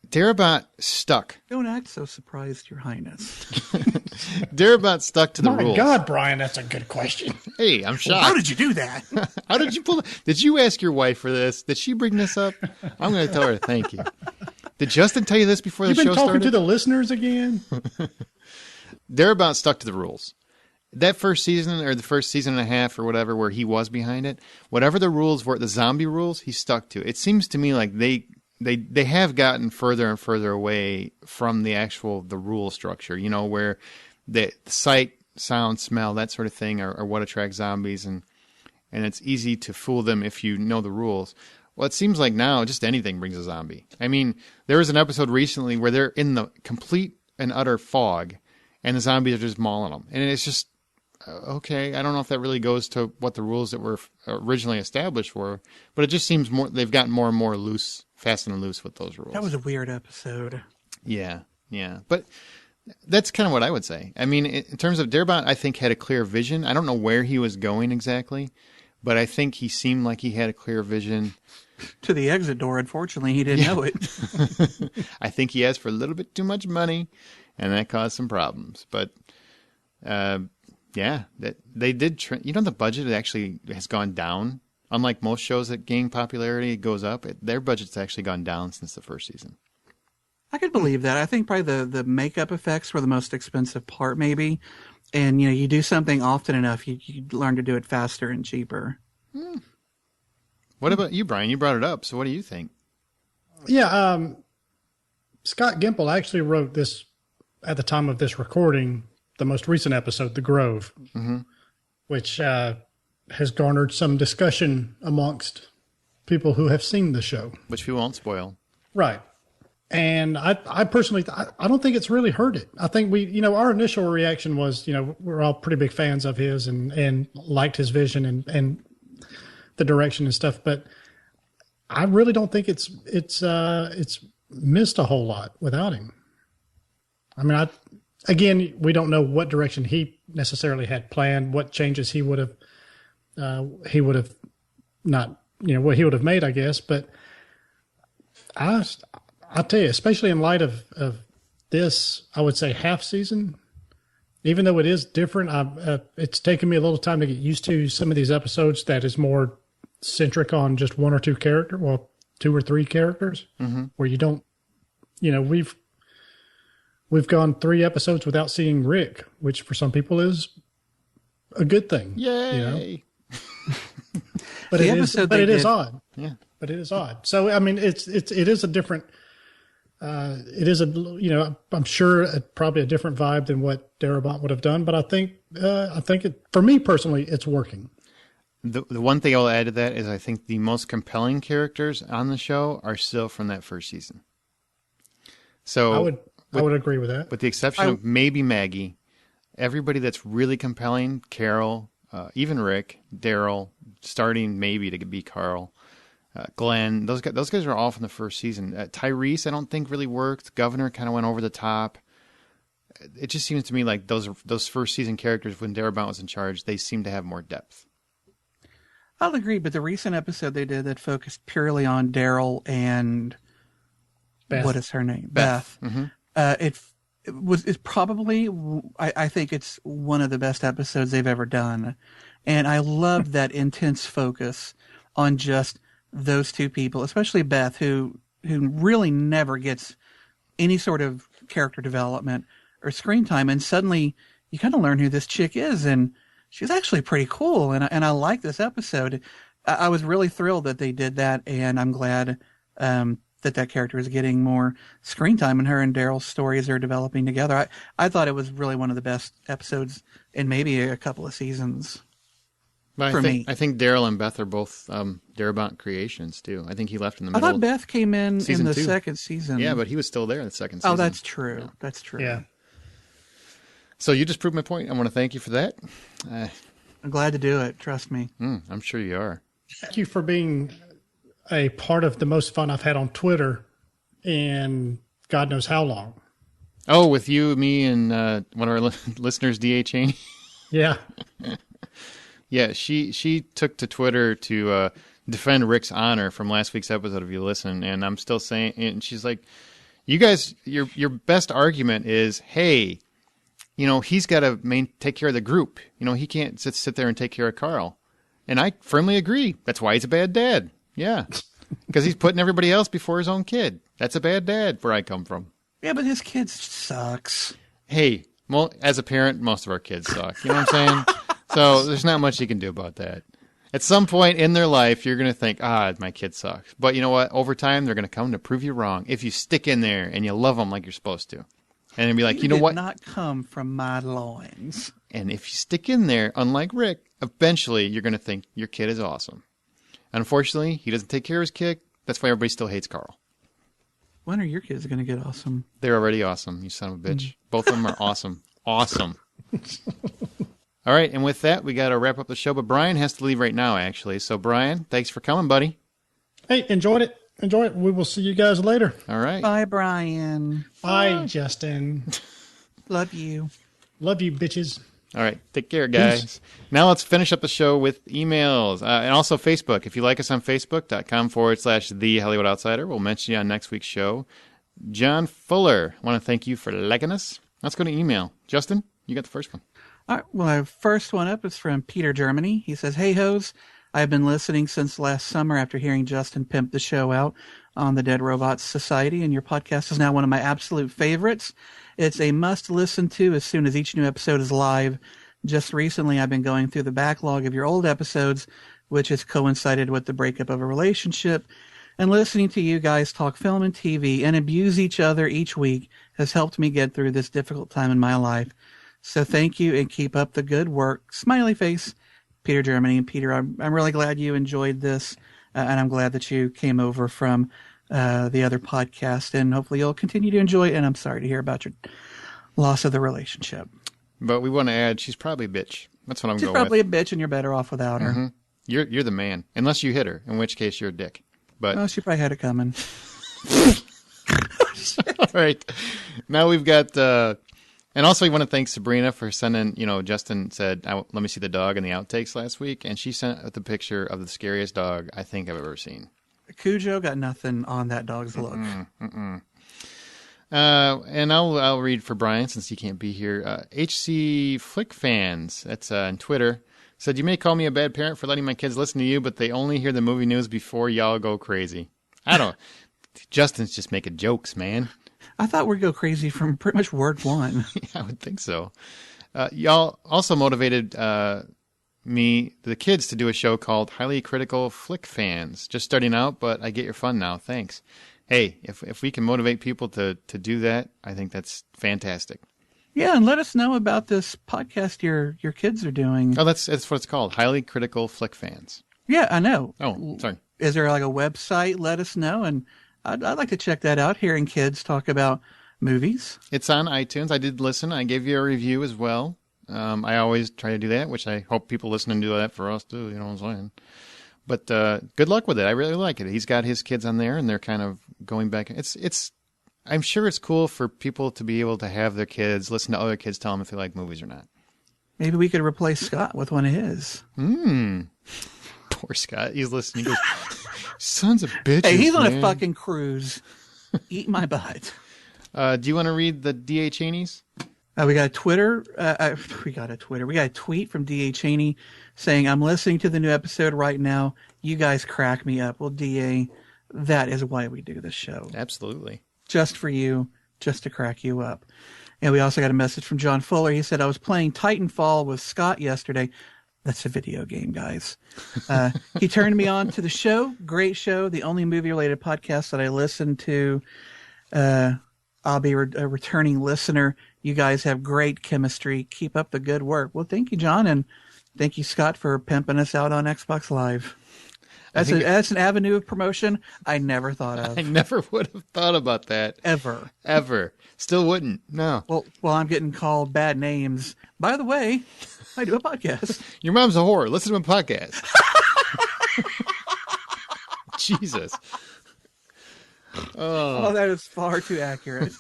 Darabont stuck. Don't act so surprised, Your Highness. Darabont stuck to the rules. My God, Brian, that's a good question. Hey, I'm shocked. How did you do that? How did you pull it? Did you ask your wife for this? Did she bring this up? I'm going to tell her thank you. Did Justin tell you this before the show started? You've been talking to the listeners again? Darabont stuck to the rules. That first season, or the first season and a half, or whatever, where he was behind it, whatever the rules were, the zombie rules, he stuck to. It seems to me like they have gotten further and further away from the rule structure, where the sight, sound, smell, that sort of thing are what attracts zombies, and it's easy to fool them if you know the rules. Well, it seems like now just anything brings a zombie. I mean, there was an episode recently where they're in the complete and utter fog, and the zombies are just mauling them. And it's just, okay, I don't know if that really goes to what the rules that were originally established were, but it just seems they've gotten more and more loose, fast and loose with those rules. That was a weird episode. Yeah. But that's kind of what I would say. I mean, in terms of Darabont, I think had a clear vision. I don't know where he was going exactly, but I think he seemed like he had a clear vision. To the exit door, unfortunately, he didn't know it. I think he asked for a little bit too much money, and that caused some problems. But, that they did. The budget actually has gone down. Unlike most shows that gain popularity, it goes up. Their budget's actually gone down since the first season. I could believe that. I think probably the makeup effects were the most expensive part, maybe. And, you do something often enough, you learn to do it faster and cheaper. What about you, Brian? You brought it up. So what do you think? Yeah, Scott Gimple actually wrote this at the time of this recording, the most recent episode, The Grove, which has garnered some discussion amongst people who have seen the show. Which we won't spoil. Right. And I personally, I don't think it's really hurt it. I think our initial reaction was, we're all pretty big fans of his and liked his vision and the direction and stuff. But I really don't think it's missed a whole lot without him. I mean, again, we don't know what direction he necessarily had planned, what changes he would have not, what he would have made, I guess. But I'll tell you, especially in light of this, I would say half season, even though it is different, it's taken me a little time to get used to some of these episodes that is more centric on just one or two characters, well, two or three characters, where you don't, we've gone 3 episodes without seeing Rick, which for some people is a good thing. Yay! But it is odd. Yeah. But it is odd. So, I mean, it is a different, it is I'm sure probably a different vibe than what Darabont would have done, but I think for me personally, it's working. The one thing I'll add to that is I think the most compelling characters on the show are still from that first season. So I would agree with that. With the exception of maybe Maggie, everybody that's really compelling, Carol, even Rick, Daryl, starting maybe to be Carl, Glenn, those guys are all from the first season. Tyrese, I don't think really worked. Governor kind of went over the top. It just seems to me like those first season characters, when Darabont was in charge, they seem to have more depth. I'll agree, but the recent episode they did that focused purely on Daryl and Beth. What is her name? Beth. It's probably, I think it's one of the best episodes they've ever done. And I love that intense focus on just those two people, especially Beth, who really never gets any sort of character development or screen time. And suddenly you kind of learn who this chick is. And she's actually pretty cool. And I like this episode. I was really thrilled that they did that. And I'm glad, that character is getting more screen time, and her and Daryl's stories are developing together. I thought it was really one of the best episodes in maybe a couple of seasons. But me. I think Daryl and Beth are both Darabont creations too. I think he left in the middle. I thought Beth came in the 2. second season. Yeah, but he was still there in the second season. Oh, that's true. Yeah. That's true. Yeah. So you just proved my point. I want to thank you for that. I'm glad to do it. Trust me. I'm sure you are. Thank you for being a part of the most fun I've had on Twitter in God knows how long. Oh, with you, me, and one of our listeners, D.A. Cheney. Yeah. Yeah, she took to Twitter to defend Rick's honor from last week's episode, if you listen, and I'm still saying, and she's like, you guys, your best argument is, hey, he's got to take care of the group. He can't sit there and take care of Carl. And I firmly agree. That's why he's a bad dad. Yeah, because he's putting everybody else before his own kid. That's a bad dad where I come from. Yeah, but his kid sucks. Hey, as a parent, most of our kids suck. You know what I'm saying? So there's not much you can do about that. At some point in their life, you're going to think, my kid sucks. But you know what? Over time, they're going to come to prove you wrong if you stick in there and you love them like you're supposed to. And then be like, you know what? Did not come from my loins. And if you stick in there, unlike Rick, eventually you're going to think your kid is awesome. Unfortunately, he doesn't take care of his kid. That's why everybody still hates Carl. When are your kids going to get awesome? They're already awesome, you son of a bitch. Both of them are awesome. Awesome. All right, and with that, we got to wrap up the show. But Brian has to leave right now, actually. So, Brian, thanks for coming, buddy. Hey, enjoyed it. Enjoy it. We will see you guys later. All right. Bye, Brian. Bye, Justin. Love you. Love you, bitches. All right. Take care, guys. Peace. Now let's finish up the show with emails. And also Facebook. If you like us on Facebook.com/The Hollywood Outsider, we'll mention you on next week's show. John Fuller, I want to thank you for liking us. Let's go to email. Justin, you got the first one. All right. Well, our first one up is from Peter, Germany. He says, "Hey, hoes. I've been listening since last summer after hearing Justin pimp the show out on the Dead Robots Society, and your podcast is now one of my absolute favorites. It's a must listen to as soon as each new episode is live. Just recently, I've been going through the backlog of your old episodes, which has coincided with the breakup of a relationship, and listening to you guys talk film and TV and abuse each other each week has helped me get through this difficult time in my life. So thank you and keep up the good work. Smiley face, Peter Germany. And Peter, I'm really glad you enjoyed this, and I'm glad that you came over from the other podcast, and hopefully you'll continue to enjoy it. And I'm sorry to hear about your loss of the relationship. But we want to add, she's probably a bitch. That's what I'm She's going with. probably a bitch, and you're better off without her. Mm-hmm. You're the man, unless you hit her, in which case you're a dick. But Well, she probably had it coming. all right, now we've got, and also we want to thank Sabrina for sending. Justin said, "Let me see the dog" in the outtakes last week, and she sent the picture of the scariest dog I think I've ever seen. Cujo got nothing on that dog's look. And I'll read for Brian since he can't be here. HC Flick Fans, that's on Twitter, said, "You may call me a bad parent for letting my kids listen to you, but they only hear the movie news before y'all go crazy." I don't. Justin's just making jokes, man. I thought we'd go crazy from pretty much word one. I would think so. Y'all also motivated the kids, to do a show called Highly Critical Flick Fans. Just starting out, but I get your fun now. Thanks. Hey, if we can motivate people to do that, I think that's fantastic. Yeah, and let us know about this podcast your kids are doing. Oh, that's what it's called. Highly Critical Flick Fans. Yeah, I know. Oh, sorry. Is there like a website? Let us know, and I'd like to check that out, hearing kids talk about movies. It's on iTunes. I did listen. I gave you a review as well. I always try to do that, which I hope people listening do that for us too, you know what I'm saying? But good luck with it. I really like it. He's got his kids on there, and they're kind of going back. I'm sure it's cool for people to be able to have their kids listen to other kids tell them if they like movies or not. Maybe we could replace Scott with one of his. Poor Scott. He's listening. He goes, sons of bitches, Hey, he's on man. a fucking cruise. Eat my butt. Do you want to read the D.A. Cheneys? We got a Twitter. We got a tweet from D.A. Cheney saying, "I'm listening to the new episode right now. You guys crack me up." Well, D.A., that is why we do this show. Absolutely. Just for you, just to crack you up. And we also got a message from John Fuller. He said, "I was playing Titanfall with Scott yesterday." That's a video game, guys. He turned me on to the show. Great show. The only movie-related podcast that I listen to. I'll be a returning listener. You guys have great chemistry. Keep up the good work. Well, thank you, John, and thank you, Scott, for pimping us out on Xbox Live. That's an avenue of promotion I never thought of. I never would have thought about that. Ever. Still wouldn't. No. Well, I'm getting called bad names. By the way, I do a podcast. Your mom's a whore. Listen to my podcast. Jesus. Oh, that is far too accurate.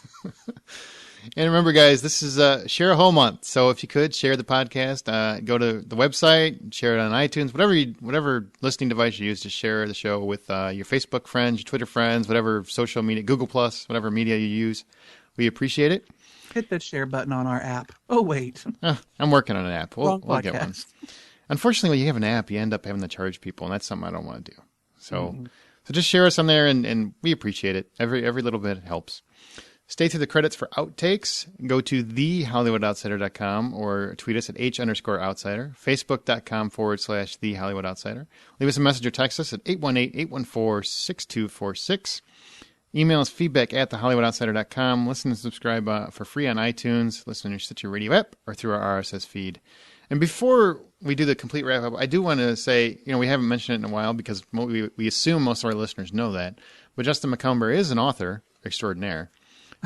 And remember, guys, this is HerO month. So if you could share the podcast, go to the website, share it on iTunes, whatever listening device you use to share the show with your Facebook friends, your Twitter friends, whatever social media, Google Plus, whatever media you use. We appreciate it. Hit that share button on our app. Oh, wait. I'm working on an app. We'll get one. Podcast. Unfortunately, when you have an app, you end up having to charge people, and that's something I don't want to do. So just share us on there, and we appreciate it. Every little bit helps. Stay through the credits for outtakes. Go to thehollywoodoutsider.com or tweet us at H_outsider, Facebook.com/thehollywoodoutsider. Leave us a message or text us at 818-814-6246. Email us feedback@thehollywoodoutsider.com. Listen and subscribe for free on iTunes. Listen on your Stitcher Radio app or through our RSS feed. And before we do the complete wrap-up, I do want to say, we haven't mentioned it in a while because we assume most of our listeners know that. But Justin McComber is an author extraordinaire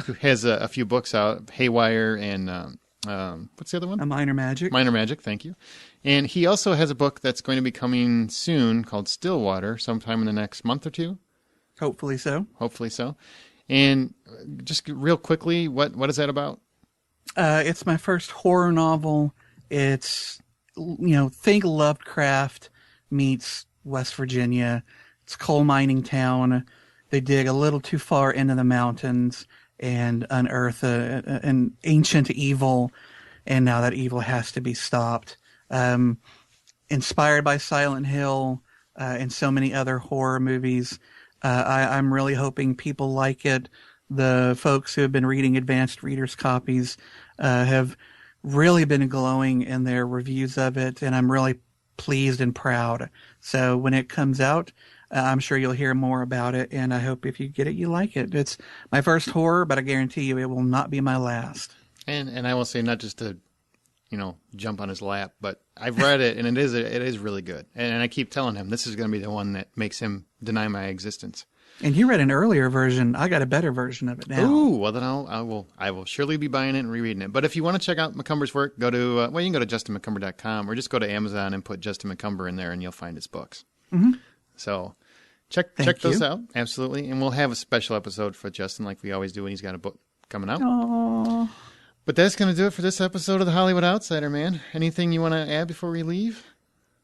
who has a few books out, Haywire and what's the other one? A Minor Magic. Minor Magic, thank you. And he also has a book that's going to be coming soon called Stillwater, sometime in the next month or two. Hopefully so. And just real quickly, what is that about? It's my first horror novel. It's, think Lovecraft meets West Virginia. It's a coal mining town. They dig a little too far into the mountains and unearth an ancient evil, and now that evil has to be stopped. Inspired by Silent Hill and so many other horror movies, I'm really hoping people like it. The folks who have been reading advanced readers' copies have really been glowing in their reviews of it, and I'm really pleased and proud. So when it comes out, I'm sure you'll hear more about it, and I hope if you get it, you like it. It's my first horror, but I guarantee you it will not be my last. And I will say, not just to jump on his lap. But I've read it, and it is really good. And I keep telling him this is going to be the one that makes him deny my existence. And you read an earlier version. I got a better version of it now. Ooh, well then I will surely be buying it and rereading it. But if you want to check out McCumber's work, go to you can go to justinmccumber.com or just go to Amazon and put Justin McCumber in there, and you'll find his books. Mm-hmm. So check those out, absolutely. And we'll have a special episode for Justin, like we always do when he's got a book coming out. Aww. But that's going to do it for this episode of The Hollywood Outsider, man. Anything you want to add before we leave?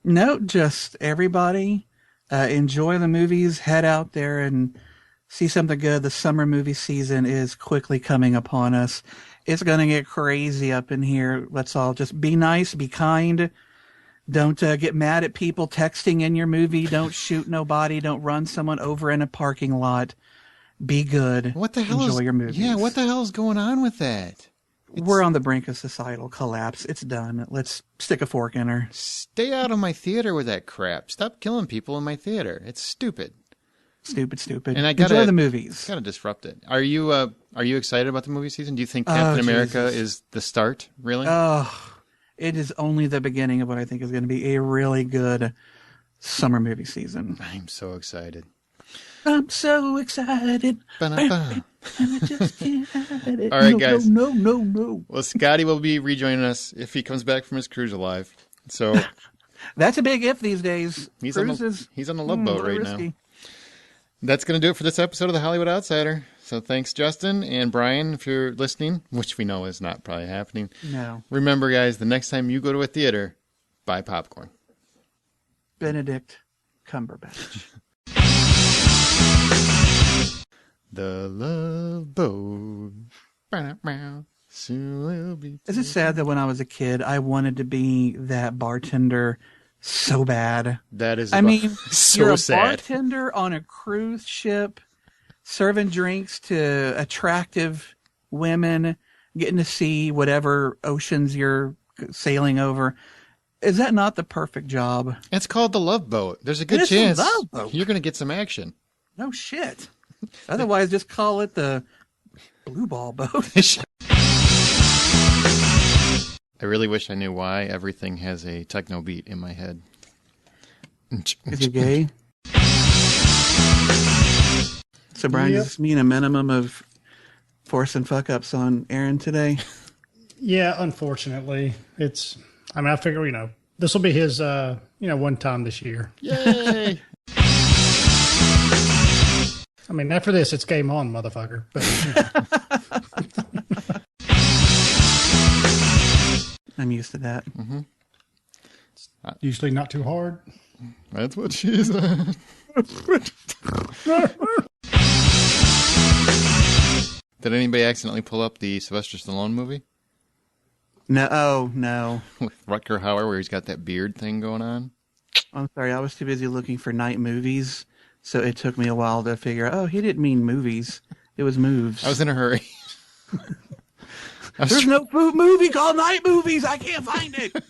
No, just everybody enjoy the movies. Head out there and see something good. The summer movie season is quickly coming upon us. It's going to get crazy up in here. Let's all just be nice, be kind. Don't get mad at people texting in your movie. Don't shoot nobody. Don't run someone over in a parking lot. Be good. What the hell Enjoy your movies. Yeah, what the hell is going on with that? We're on the brink of societal collapse. It's done. Let's stick a fork in her. Stay out of my theater with that crap. Stop killing people in my theater. It's stupid. Stupid. And enjoy the movies. Gotta disrupt it. Are you excited about the movie season? Do you think Captain America is the start? Really? It is only the beginning of what I think is going to be a really good summer movie season. I'm so excited. I'm so excited. Ba-da-ba. I just can't hide it. All right, guys. No. Well, Scotty will be rejoining us if he comes back from his cruise alive. So that's a big if these days. He's on the Love Boat right risky. now. That's going to do it for this episode of The Hollywood Outsider. So thanks, Justin and Brian, if you're listening, which we know is not probably happening. No. Remember, guys, the next time you go to a theater, buy popcorn. Benedict Cumberbatch. The Love Boat. Soon will be. Is it sad that when I was a kid, I wanted to be that bartender so bad? That is, so you're a sad. Bartender on a cruise ship, serving drinks to attractive women, getting to see whatever oceans you're sailing over. Is that not the perfect job? It's called the Love Boat. There's a good chance you're going to get some action. No shit. Otherwise, just call it the Blue Ball Boat. I really wish I knew why everything has a techno beat in my head. Is he gay? So, Brian, does this mean a minimum of forcing fuck-ups on Aaron today? Yeah, unfortunately. I figure, this will be his, one time this year. Yay! After this, it's game on, motherfucker. But, I'm used to that. Mm-hmm. Usually not too hard. That's what she said. Did anybody accidentally pull up the Sylvester Stallone movie? No. With Rutger Hauer, where he's got that beard thing going on? I'm sorry, I was too busy looking for night movies, so it took me a while to figure out, he didn't mean movies. It was moves. I was in a hurry. There's no movie called Night Movies. I can't find it.